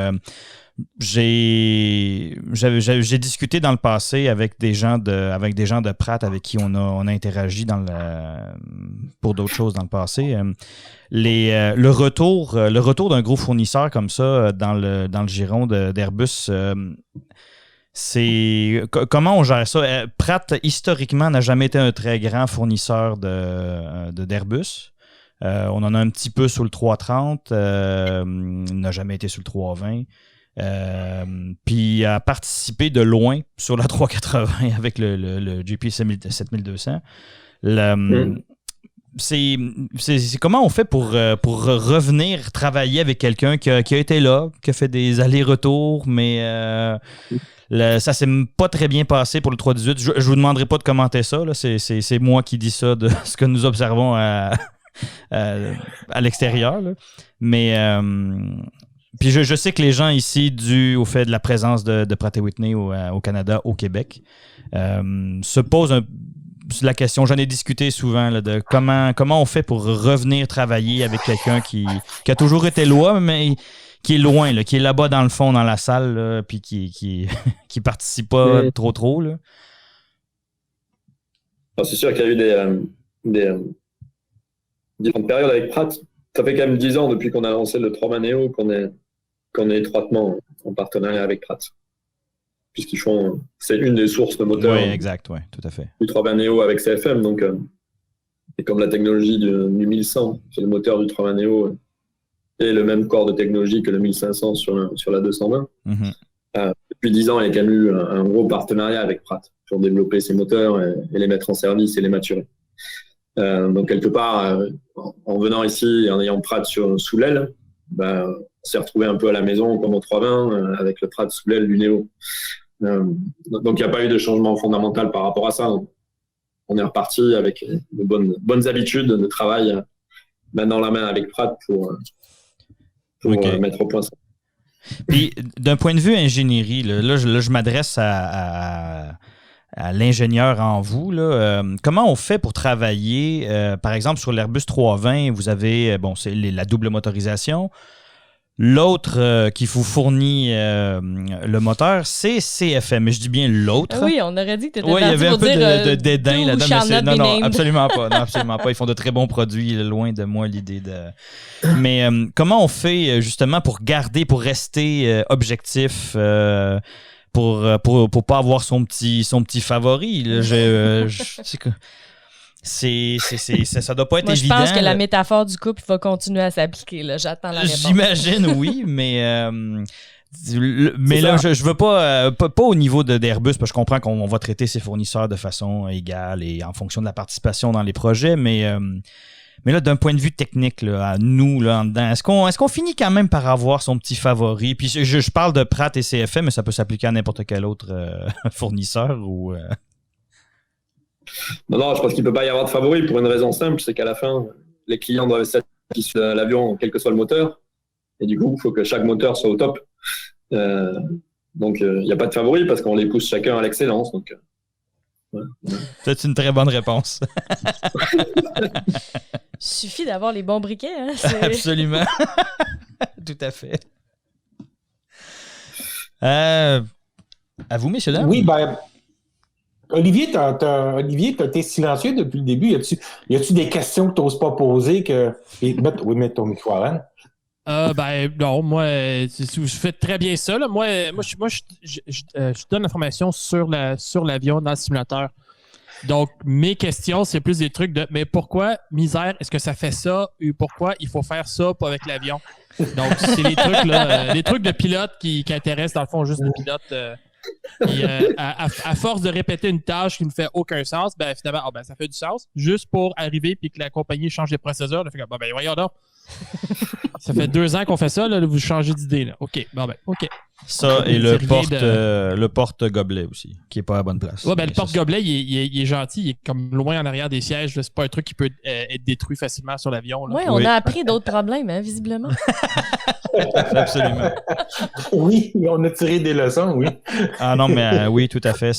J'ai discuté dans le passé avec des gens de Pratt avec qui on a interagi pour d'autres choses dans le passé. Le retour d'un gros fournisseur comme ça dans le giron d'Airbus, comment on gère ça? Pratt, historiquement, n'a jamais été un très grand fournisseur d'Airbus. On en a un petit peu sur le 330, n'a jamais été sur le 320. Puis a participé de loin sur la 380 avec le GP 7200. C'est comment on fait pour revenir travailler avec quelqu'un qui a été là, qui a fait des allers-retours, mais ça s'est pas très bien passé pour le 318. Je vous demanderai pas de commenter ça, là. C'est moi qui dis ça de ce que nous observons à l'extérieur, là. Mais puis je sais que les gens ici, dû au fait de la présence de Pratt & Whitney au Canada, au Québec, se posent la question. J'en ai discuté souvent là, de comment on fait pour revenir travailler avec quelqu'un qui a toujours été loin, mais qui est loin, là, qui est là-bas dans le fond, dans la salle, là, puis qui participe pas trop. Là. Alors, c'est sûr qu'il y a eu des différentes périodes avec Pratt. Ça fait quand même 10 ans depuis qu'on a lancé le 320 Neo qu'on est étroitement en partenariat avec Pratt. Puisqu'ils font, c'est une des sources de moteurs. Oui, exact, oui, tout à fait. Du 320 Neo avec CFM, donc, et comme la technologie du 1100, c'est le moteur du 320 Neo, et le même corps de technologie que le 1500 sur la 220. Mm-hmm. Depuis 10 ans, il y a quand même eu un gros partenariat avec Pratt pour développer ces moteurs et les mettre en service et les maturer. Donc, quelque part, en venant ici et en ayant Pratt sous l'aile, on s'est retrouvé un peu à la maison comme au 320 avec le Pratt sous l'aile du Neo. Donc, il n'y a pas eu de changement fondamental par rapport à ça. On est reparti avec de bonnes habitudes de travail main dans la main avec Pratt pour mettre au point ça. Puis, d'un point de vue ingénierie, là, je m'adresse à l'ingénieur en vous. Là. Comment on fait pour travailler, par exemple, sur l'Airbus 320, vous avez, c'est la double motorisation. L'autre qui vous fournit le moteur, c'est CFM. Je dis bien l'autre. Oui, on aurait dit que tu étais il y avait un peu de dédain là-dedans. Non, absolument pas. Non, absolument pas. Ils font de très bons produits. Loin de moi l'idée de... Mais comment on fait justement pour rester objectif pour pas avoir son petit favori? Là, ça doit pas être évident. Je pense que la métaphore du couple va continuer à s'appliquer. Là. J'attends la réponse. J'imagine, oui, mais là, je veux pas au niveau d'Airbus, parce que je comprends qu'on va traiter ses fournisseurs de façon égale et en fonction de la participation dans les projets, mais là, d'un point de vue technique, là, à nous, là, en dedans, est-ce qu'on finit quand même par avoir son petit favori? Puis je parle de Pratt et CFM, mais ça peut s'appliquer à n'importe quel autre fournisseur ou... Non, je pense qu'il ne peut pas y avoir de favori pour une raison simple, c'est qu'à la fin, les clients doivent satisfaire l'avion, quel que soit le moteur. Et du coup, il faut que chaque moteur soit au top. Donc, il n'y a pas de favori parce qu'on les pousse chacun à l'excellence. Donc, C'est une très bonne réponse. Il suffit d'avoir les bons briquets. Hein? Absolument. Tout à fait. À vous, messieurs, dames? Oui, Olivier, t'as été silencieux depuis le début. Y a-tu des questions que tu n'oses pas poser? Mets ton micro à Anne. Non, moi, je fais très bien ça. Là. Moi, je donne l'information sur l'avion dans le simulateur. Donc, mes questions, c'est plus des trucs de mais pourquoi, misère, est-ce que ça fait ça? Ou pourquoi il faut faire ça pas avec l'avion? Donc, c'est les trucs de pilote qui intéressent, dans le fond, juste les pilotes. Et, à force de répéter une tâche qui ne fait aucun sens, ben finalement, ça fait du sens. Juste pour arriver puis que la compagnie change les procédures, là, fait que, ben voyons donc. Ça fait 2 ans qu'on fait ça, là, vous changez d'idée. Là. OK. Ça et le porte-gobelet aussi, qui est pas à la bonne place. Ouais, ben, le porte-gobelet, il est gentil, il est comme loin en arrière des sièges. Là. C'est pas un truc qui peut être détruit facilement sur l'avion. Là. Ouais, on a appris d'autres problèmes, hein, visiblement. Absolument. Oui, on a tiré des leçons, oui. Ah non, mais oui, tout à fait.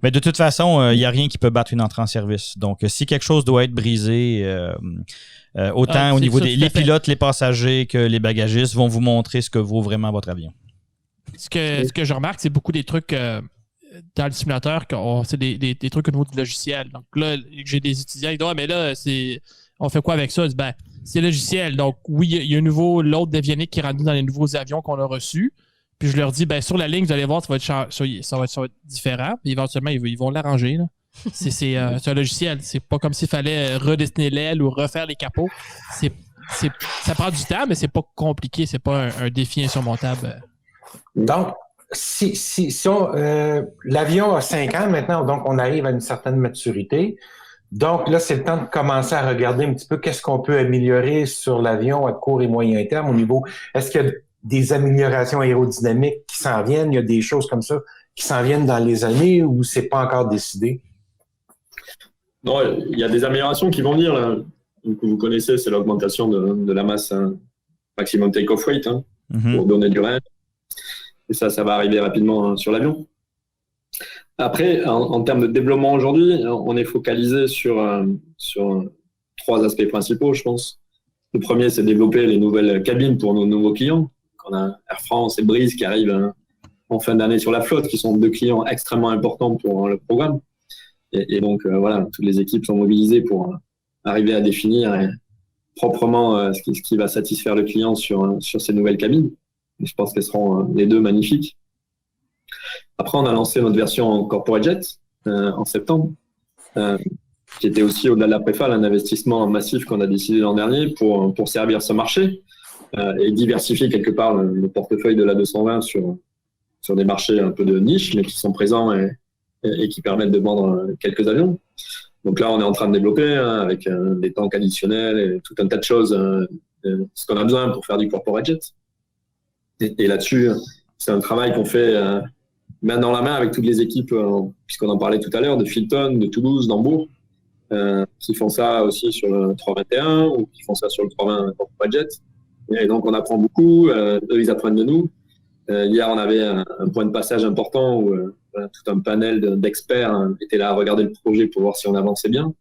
Mais de toute façon, il n'y a rien qui peut battre une entrée en service. Donc, si quelque chose doit être brisé, autant au niveau des pilotes, les passagers que les bagagistes vont vous montrer ce que vaut vraiment votre avion. Ce que je remarque, c'est beaucoup des trucs dans le simulateur, c'est des trucs au niveau du logiciel. Donc là, j'ai des étudiants qui disent mais là, on fait quoi avec ça? Je dis, c'est logiciel. Donc oui, il y a un nouveau load d'avionique qui est rendu dans les nouveaux avions qu'on a reçus. Puis je leur dis, sur la ligne, vous allez voir, ça va être différent. Puis éventuellement, ils vont l'arranger. Là. C'est un logiciel. C'est pas comme s'il fallait redessiner l'aile ou refaire les capots. Ça prend du temps, mais c'est pas compliqué. C'est pas un défi insurmontable. Donc, si l'avion a 5 ans maintenant, donc on arrive à une certaine maturité. Donc là, c'est le temps de commencer à regarder un petit peu qu'est-ce qu'on peut améliorer sur l'avion à court et moyen terme au niveau. Est-ce qu'il y a des améliorations aérodynamiques qui s'en viennent? Il y a des choses comme ça qui s'en viennent dans les années ou c'est pas encore décidé? Non, il y a des améliorations qui vont venir. Là. Que vous connaissez, c'est l'augmentation de la masse maximum take-off weight pour donner du range. Et ça va arriver rapidement sur l'avion. Après, en termes de développement aujourd'hui, on est focalisé sur 3 aspects principaux, je pense. Le premier, c'est développer les nouvelles cabines pour nos nouveaux clients. On a Air France et Breeze qui arrivent en fin d'année sur la flotte, qui sont 2 clients extrêmement importants pour le programme. Et donc, voilà, toutes les équipes sont mobilisées pour arriver à définir proprement ce qui va satisfaire le client sur ces nouvelles cabines. Et je pense qu'elles seront les 2 magnifiques. Après, on a lancé notre version Corporate Jet en septembre, qui était aussi, au-delà de la préfale, un investissement massif qu'on a décidé l'an dernier pour servir ce marché et diversifier quelque part le portefeuille de l'A220 sur des marchés un peu de niche, mais qui sont présents et qui permettent de vendre quelques avions. Donc là, on est en train de développer avec des tanks additionnels et tout un tas de choses, ce qu'on a besoin pour faire du corporate jet. Et là-dessus, c'est un travail qu'on fait main dans la main avec toutes les équipes, puisqu'on en parlait tout à l'heure, de Filton, de Toulouse, d'Hambourg, qui font ça aussi sur le 321 ou qui font ça sur le 320 corporate jet. Et donc, on apprend beaucoup. Eux, ils apprennent de nous. Hier, on avait un point de passage important où tout un panel d'experts était là à regarder le projet pour voir si on avançait bien.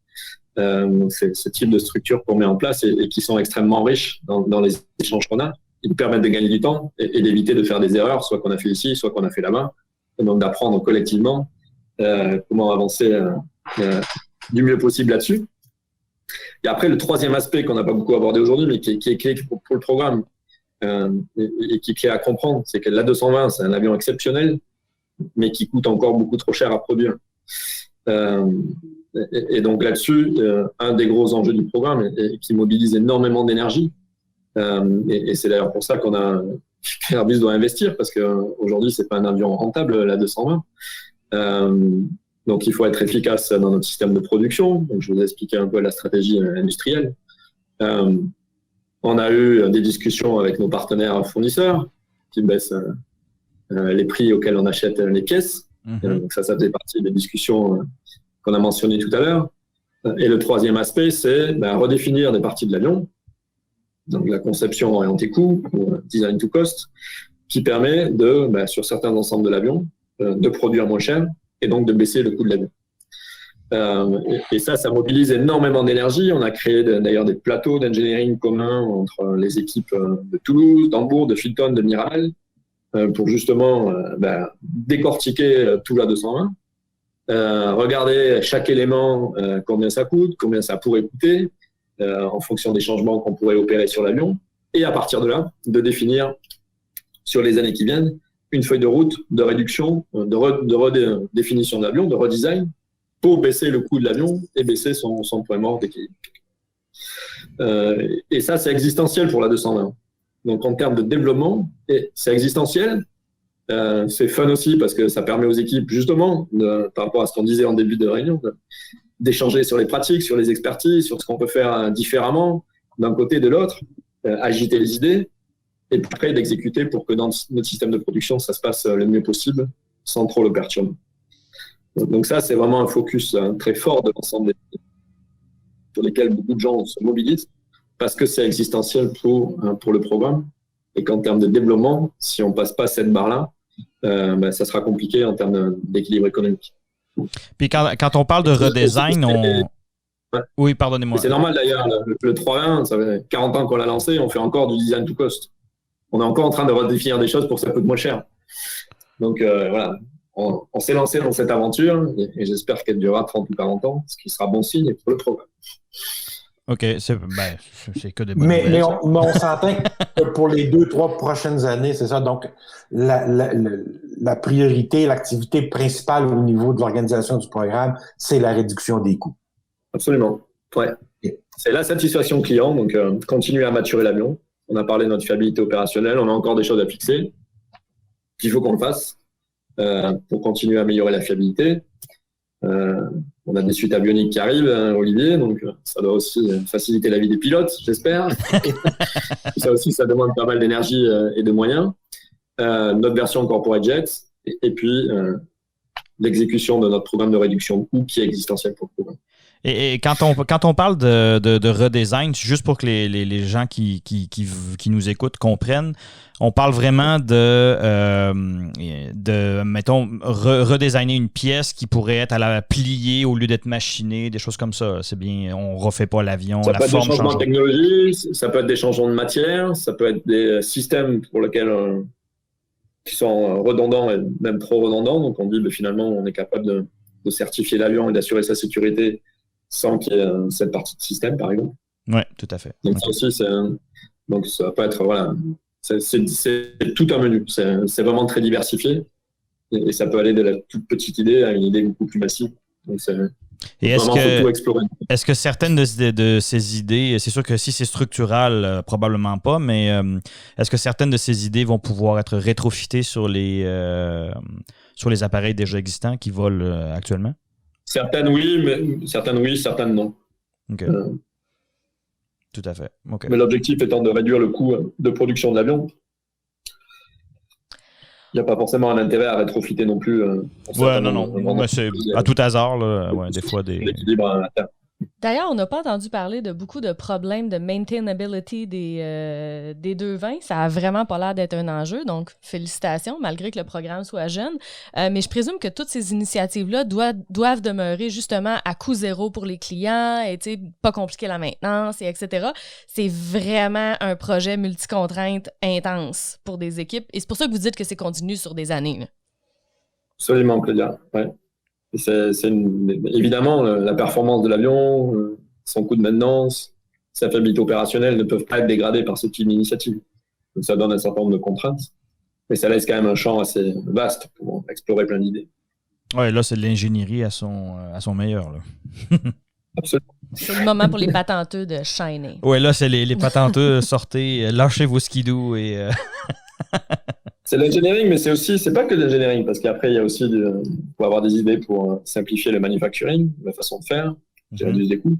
C'est ce type de structure qu'on met en place et qui sont extrêmement riches dans les échanges qu'on a. Ils nous permettent de gagner du temps et d'éviter de faire des erreurs, soit qu'on a fait ici, soit qu'on a fait là-bas. Et donc d'apprendre collectivement comment avancer du mieux possible là-dessus. Et après, le troisième aspect qu'on n'a pas beaucoup abordé aujourd'hui, mais qui est clé pour le programme et qui est clé à comprendre, c'est que l'A220, c'est un avion exceptionnel, mais qui coûte encore beaucoup trop cher à produire. Et donc là-dessus, un des gros enjeux du programme et qui mobilise énormément d'énergie, et c'est d'ailleurs pour ça qu'Airbus doit investir, parce qu'aujourd'hui, c'est pas un avion rentable, l'A220. Donc, il faut être efficace dans notre système de production. Donc, je vous ai expliqué un peu la stratégie industrielle. On a eu des discussions avec nos partenaires fournisseurs qui baissent les prix auxquels on achète les pièces. Donc, ça faisait partie des discussions qu'on a mentionnées tout à l'heure. Et le troisième aspect, c'est redéfinir des parties de l'avion. Donc, la conception orientée coût, design to cost, qui permet sur certains ensembles de l'avion, de produire moins cher et donc de baisser le coût de l'avion. Et ça mobilise énormément d'énergie. On a créé d'ailleurs des plateaux d'engineering communs entre les équipes de Toulouse, d'Hambourg, de Filton, de Miral, pour justement décortiquer tout l'A220, regarder chaque élément, combien ça coûte, combien ça pourrait coûter, en fonction des changements qu'on pourrait opérer sur l'avion, et à partir de là, de définir sur les années qui viennent une feuille de route de réduction, de redéfinition de l'avion, de redesign, pour baisser le coût de l'avion et baisser son point mort d'équilibre. Et ça, c'est existentiel pour la 220. Donc, en termes de développement, c'est existentiel, C'est fun aussi parce que ça permet aux équipes, justement, par rapport à ce qu'on disait en début de réunion, d'échanger sur les pratiques, sur les expertises, sur ce qu'on peut faire différemment d'un côté et de l'autre, agiter les idées, et puis après d'exécuter pour que dans notre système de production, ça se passe le mieux possible, sans trop le perturber. Donc ça, c'est vraiment un focus très fort de l'ensemble des équipes, sur lesquels beaucoup de gens se mobilisent, parce que c'est existentiel pour le programme, et qu'en termes de développement, si on ne passe pas cette barre-là, ça sera compliqué en termes d'équilibre économique. Puis quand on parle de redesign, Ouais. Oui, pardonnez-moi. C'est normal d'ailleurs, le 3.1, ça fait 40 ans qu'on l'a lancé, on fait encore du design to cost. On est encore en train de redéfinir des choses pour que ça coûte moins cher. Donc voilà, on s'est lancé dans cette aventure et j'espère qu'elle durera 30 ou 40 ans, ce qui sera bon signe pour le programme. OK, c'est que des bonnes Mais nouvelles. on s'entend que pour les 2-3 prochaines années, c'est ça. Donc, la priorité, l'activité principale au niveau de l'organisation du programme, c'est la réduction des coûts. Absolument. Ouais. C'est la satisfaction client, donc continuer à maturer l'avion. On a parlé de notre fiabilité opérationnelle, on a encore des choses à fixer. Il faut qu'on le fasse pour continuer à améliorer la fiabilité. On a des suites avioniques qui arrivent, Olivier, donc ça doit aussi faciliter la vie des pilotes, j'espère. Ça aussi, ça demande pas mal d'énergie et de moyens. Notre version Corporate Jets, et puis l'exécution de notre programme de réduction de coûts qui est existentiel pour le programme. Et quand on parle de redesign, juste pour que les gens qui nous écoutent comprennent, on parle vraiment de mettons, redesigner une pièce qui pourrait être à la pliée au lieu d'être machinée, des choses comme ça. C'est bien, on refait pas l'avion, ça la peut être forme des changements change. de technologie, ça peut être des changements de matière, ça peut être des systèmes pour lesquels qui sont redondants et même trop redondants. Donc on dit finalement on est capable de certifier l'avion et d'assurer sa sécurité sans qu'il y ait cette partie de système, par exemple. Oui, tout à fait. Donc ça aussi, donc ça peut être, voilà, c'est tout un menu. C'est vraiment très diversifié et ça peut aller de la toute petite idée à une idée beaucoup plus massive. Donc Et faut tout explorer. Est-ce que certaines de ces idées, c'est sûr que si c'est structural, probablement pas, mais est-ce que certaines de ces idées vont pouvoir être rétrofitées sur les appareils déjà existants qui volent actuellement? Certaines oui, certaines non. OK. Tout à fait. Okay. Mais l'objectif étant de réduire le coût de production de l'avion, il n'y a pas forcément un intérêt à rétrofiter non plus. Non. Mais c'est à tout hasard, là, des fois des. L'équilibre à terme. D'ailleurs, on n'a pas entendu parler de beaucoup de problèmes de maintainability des 220. Ça a vraiment pas l'air d'être un enjeu, donc félicitations, malgré que le programme soit jeune. Mais je présume que toutes ces initiatives-là doivent demeurer justement à coût zéro pour les clients et pas compliquer la maintenance, et etc. C'est vraiment un projet multi-contraintes intense pour des équipes. Et c'est pour ça que vous dites que c'est continu sur des années. Là. Absolument, Claudia. Ouais. Évidemment, la performance de l'avion, son coût de maintenance, sa fiabilité opérationnelle ne peuvent pas être dégradées par ce type d'initiative. Donc ça donne un certain nombre de contraintes, mais ça laisse quand même un champ assez vaste pour explorer plein d'idées. Oui, là, c'est de l'ingénierie à son meilleur. Là. Absolument. C'est le moment pour les patenteux de shiner. Oui, là, c'est les patenteux, sortez, lâchez vos skidoo et... C'est l'engineering, mais c'est pas que l'engineering, parce qu'après, il y a aussi pour avoir des idées pour simplifier le manufacturing, la façon de faire, qui réduit les coûts.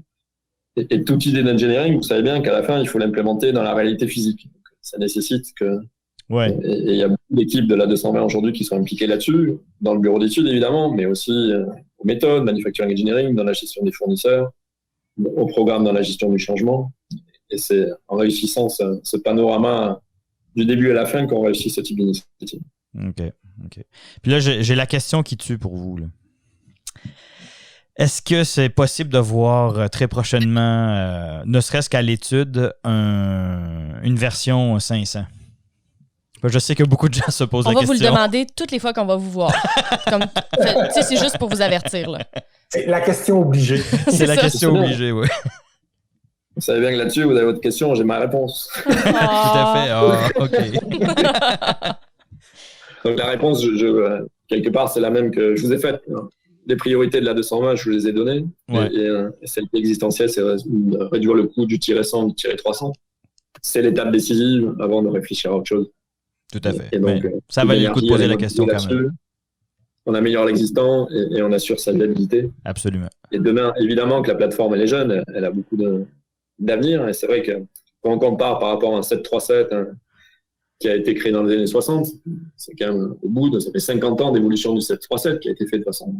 Et toute idée d'engineering, vous savez bien qu'à la fin, il faut l'implémenter dans la réalité physique. Donc, ça nécessite que... Ouais. Et il y a beaucoup d'équipes de la 220 aujourd'hui qui sont impliquées là-dessus, dans le bureau d'études, évidemment, mais aussi aux méthodes, manufacturing engineering, dans la gestion des fournisseurs, au programme dans la gestion du changement. Et c'est en réussissant ce panorama du début à la fin qu'on réussit ce type d'initiative. OK. Puis là, j'ai la question qui tue pour vous. Là. Est-ce que c'est possible de voir très prochainement, ne serait-ce qu'à l'étude, une version 500? Je sais que beaucoup de gens se posent la question. On va vous le demander toutes les fois qu'on va vous voir. C'est juste pour vous avertir. Là. C'est la question obligée. C'est la question obligée, oui. Vous savez bien que là-dessus, vous avez votre question, j'ai ma réponse. Tout à fait. OK. Donc la réponse, quelque part, c'est la même que je vous ai faite. Les priorités de la 220, je vous les ai données. Ouais. Et celle qui est existentielle, c'est réduire le coût du -100, du -300. C'est l'étape décisive avant de réfléchir à autre chose. Tout à fait. Et donc, ça valait le coup de poser la question quand même. On améliore l'existant et on assure sa viabilité. Absolument. Et demain, évidemment que la plateforme, elle est jeune, elle a beaucoup d'avenir. Et c'est vrai que quand on compare par rapport à un 737 qui a été créé dans les années 60, c'est quand même au bout ça fait 50 ans d'évolution du 737 qui a été fait de façon,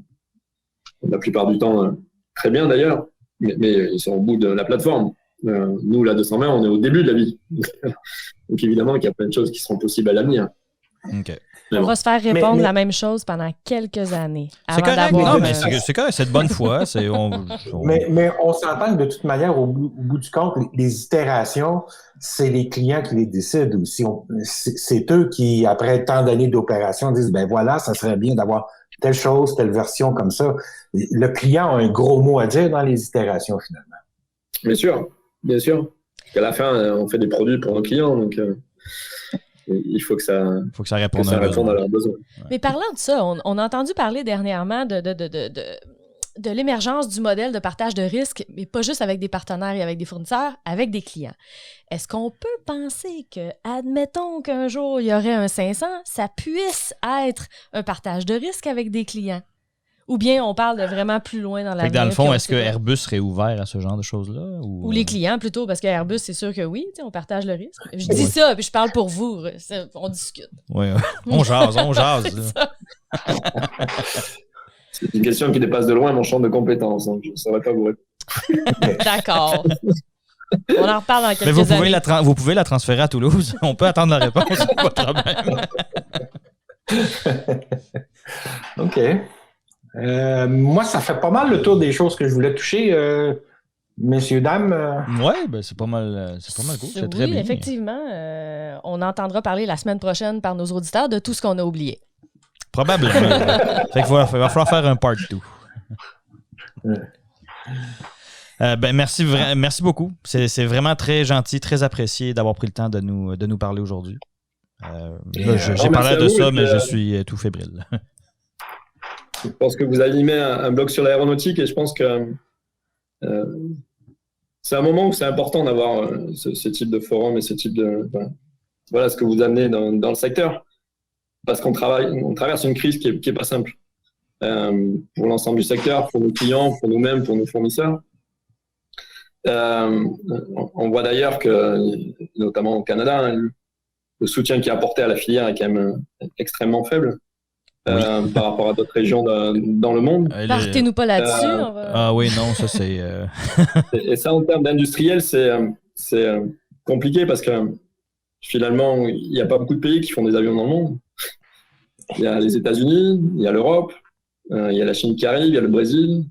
la plupart du temps, très bien d'ailleurs, mais ils sont au bout de la plateforme. Nous, la 220, on est au début de la vie. Donc évidemment qu'il y a plein de choses qui seront possibles à l'avenir. OK. On va se faire répondre la même chose pendant quelques années. C'est correct, non, mais c'est correct, c'est de bonne foi. Mais on s'entend que de toute manière, au bout du compte, les itérations, c'est les clients qui les décident aussi. C'est eux qui, après tant d'années d'opération, disent, ben voilà, ça serait bien d'avoir telle chose, telle version comme ça. Le client a un gros mot à dire dans les itérations, finalement. Bien sûr, bien sûr. Parce qu'à la fin, on fait des produits pour nos clients, donc il faut que ça réponde à leurs besoins. Mais parlant de ça, on a entendu parler dernièrement de l'émergence du modèle de partage de risques, mais pas juste avec des partenaires et avec des fournisseurs, avec des clients. Est-ce qu'on peut penser que, admettons qu'un jour il y aurait un 500, ça puisse être un partage de risques avec des clients? Ou bien on parle de vraiment plus loin dans l'avenir? Dans le fond, est-ce que Airbus serait ouvert à ce genre de choses-là? Ou les clients plutôt, parce que Airbus, c'est sûr que oui, on partage le risque. Je dis ça, puis je parle pour vous. On discute. Oui, on jase. C'est une question qui dépasse de loin mon champ de compétences. Donc je ne saurais pas vous répondre. D'accord. On en reparle dans quelques années. Mais vous pouvez la transférer à Toulouse. On peut attendre la réponse, pas de problème. OK. Moi, ça fait pas mal le tour des choses que je voulais toucher. Messieurs, dames. Oui, ben c'est pas mal cool. C'est très bien. Oui, effectivement. On entendra parler la semaine prochaine par nos auditeurs de tout ce qu'on a oublié. Probablement. Fait qu'il va falloir faire un part 2. Merci beaucoup. C'est vraiment très gentil, très apprécié d'avoir pris le temps de nous parler aujourd'hui. J'ai parlé de ça, mais je suis tout fébrile. Je pense que vous animez un blog sur l'aéronautique et je pense que c'est un moment où c'est important d'avoir ce type de forum et ce type de... Voilà ce que vous amenez dans le secteur. Parce qu'on traverse une crise qui est pas simple. Pour l'ensemble du secteur, pour nos clients, pour nous-mêmes, pour nos fournisseurs. On voit d'ailleurs que, notamment au Canada, le soutien qui est apporté à la filière est quand même extrêmement faible. Par rapport à d'autres régions dans le monde. Partez-nous pas là-dessus. Ah oui, non, ça c'est... Et ça, en termes d'industriel, c'est compliqué parce que finalement, il n'y a pas beaucoup de pays qui font des avions dans le monde. Il y a les États-Unis, il y a l'Europe, il y a la Chine qui arrive, il y a le Brésil.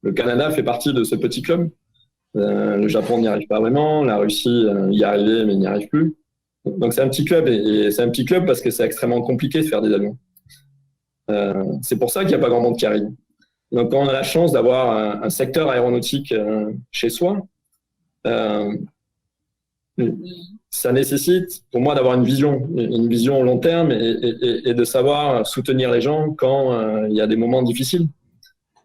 Le Canada fait partie de ce petit club. Le Japon n'y arrive pas vraiment, la Russie y est arrivée, mais n'y arrive plus. Donc c'est un petit club, et c'est un petit club parce que c'est extrêmement compliqué de faire des avions. C'est pour ça qu'il n'y a pas grand monde qui arrive. Donc quand on a la chance d'avoir un secteur aéronautique chez soi, ça nécessite pour moi d'avoir une vision long terme et de savoir soutenir les gens quand il y a des moments difficiles.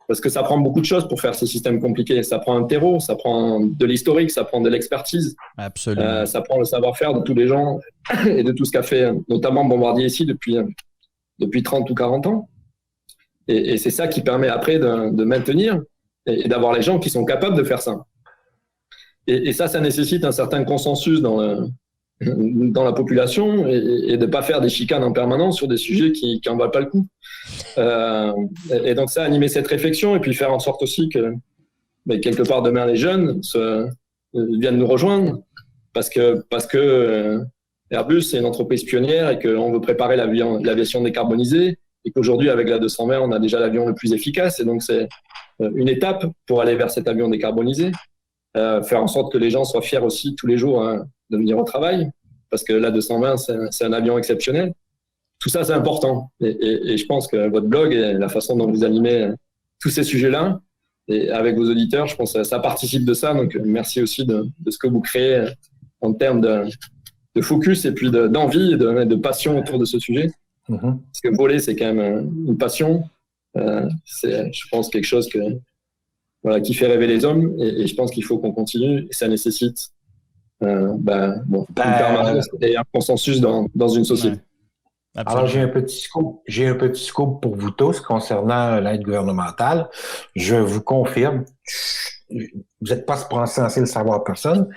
Parce que ça prend beaucoup de choses pour faire ces systèmes compliqués. Ça prend un terreau, ça prend de l'historique, ça prend de l'expertise. Absolument. Ça prend le savoir-faire de tous les gens et de tout ce qu'a fait notamment Bombardier ici depuis 30 ou 40 ans. Et c'est ça qui permet après de maintenir et d'avoir les gens qui sont capables de faire ça. Et ça nécessite un certain consensus dans la population et de ne pas faire des chicanes en permanence sur des sujets qui n'en valent pas le coup. Et donc ça, animer cette réflexion et puis faire en sorte aussi que quelque part demain les jeunes viennent nous rejoindre parce que Airbus c'est une entreprise pionnière et qu'on veut préparer l'aviation décarbonisée et qu'aujourd'hui avec la 220 on a déjà l'avion le plus efficace et donc c'est une étape pour aller vers cet avion décarbonisé. Faire en sorte que les gens soient fiers aussi tous les jours de venir au travail, parce que la 220, c'est un avion exceptionnel. Tout ça, c'est important. Et je pense que votre blog et la façon dont vous animez tous ces sujets-là, et avec vos auditeurs, je pense que ça participe de ça. Donc, merci aussi de ce que vous créez en termes de focus et puis d'envie et de passion autour de ce sujet. Parce que voler, c'est quand même une passion. C'est, je pense, quelque chose qui fait rêver les hommes et je pense qu'il faut qu'on continue et ça nécessite une permanence et un consensus dans une société. Alors, j'ai un petit scoop pour vous tous concernant l'aide gouvernementale. Je vous confirme, vous n'êtes pas censé le savoir personne,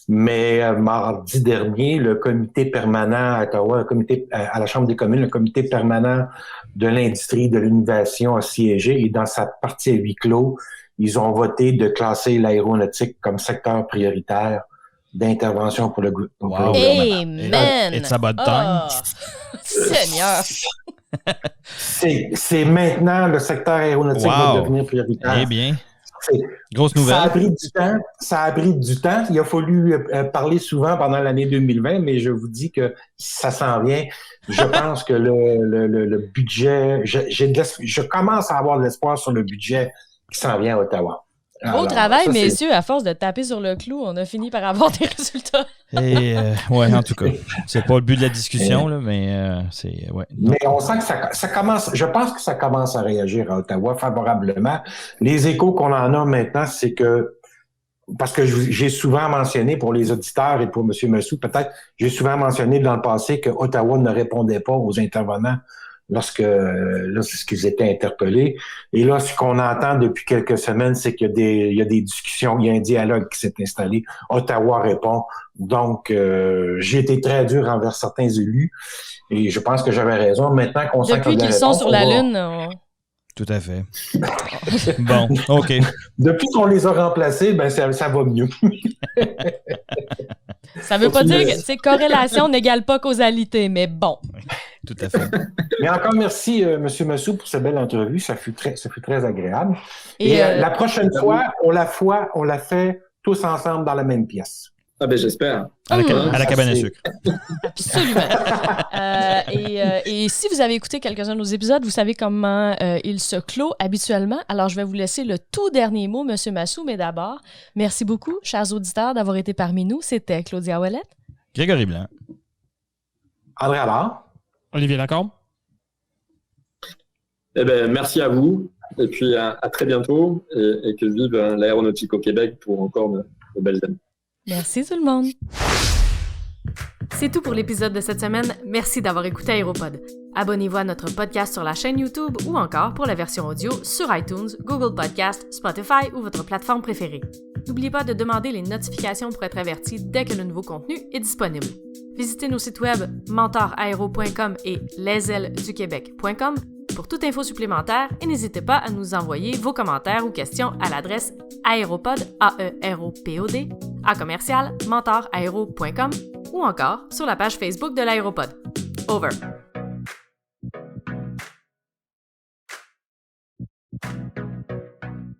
mais mardi dernier, le comité permanent à Ottawa, le comité à la Chambre des communes, le comité permanent de l'industrie, de l'innovation a siégé et dans sa partie à huis clos, ils ont voté de classer l'aéronautique comme secteur prioritaire d'intervention pour le gouvernement. Amen! It's about time. Seigneur! C'est maintenant le secteur aéronautique va devenir prioritaire. Eh bien, grosse nouvelle. Ça a pris du temps. Il a fallu parler souvent pendant l'année 2020, mais je vous dis que ça s'en vient. Je pense que le budget, je commence à avoir de l'espoir sur le budget qui s'en vient à Ottawa. Beau travail, messieurs. À force de taper sur le clou, on a fini par avoir des résultats. Et ouais, en tout cas, c'est pas le but de la discussion, là, mais c'est ouais. Mais on sent que ça commence. Je pense que ça commence à réagir à Ottawa favorablement. Les échos qu'on en a maintenant, c'est que parce que j'ai souvent mentionné pour les auditeurs et pour M. Massou, peut-être, j'ai souvent mentionné dans le passé que Ottawa ne répondait pas aux intervenants lorsqu'ils étaient interpellés. Et là, ce qu'on entend depuis quelques semaines, c'est qu'il y a des discussions, il y a un dialogue qui s'est installé. Ottawa répond. Donc, j'ai été très dur envers certains élus et je pense que j'avais raison. Maintenant qu'on sent depuis qu'ils sont sur la Lune, Tout à fait. Bon, OK. Depuis qu'on les a remplacés, ben ça va mieux. Ça veut pas dire que corrélation n'égale pas causalité, mais bon. Tout à fait. Mais encore merci, M. Massou, pour cette belle entrevue. Ça fut très agréable. Et la prochaine fois, on la fait tous ensemble dans la même pièce. Ah ben j'espère. À la cabane à sucre. Absolument. Et si vous avez écouté quelques-uns de nos épisodes, vous savez comment il se clôt habituellement. Alors, je vais vous laisser le tout dernier mot, M. Massou, mais d'abord, merci beaucoup, chers auditeurs, d'avoir été parmi nous. C'était Claudia Ouellette. Grégory Blanc. André Allard. Olivier Lacombe. Eh ben merci à vous. Et puis à très bientôt. Et que vive l'aéronautique au Québec pour encore de belles années. Merci tout le monde. C'est tout pour l'épisode de cette semaine. Merci d'avoir écouté Aéropod. Abonnez-vous à notre podcast sur la chaîne YouTube ou encore pour la version audio sur iTunes, Google Podcast, Spotify ou votre plateforme préférée. N'oubliez pas de demander les notifications pour être averti dès que le nouveau contenu est disponible. Visitez nos sites web mentoraero.com et lesailesduquebec.com pour toute info supplémentaire et n'hésitez pas à nous envoyer vos commentaires ou questions à l'adresse aéropod, AEROPOD, @mentoraero.com ou encore sur la page Facebook de l'Aéropod. Over.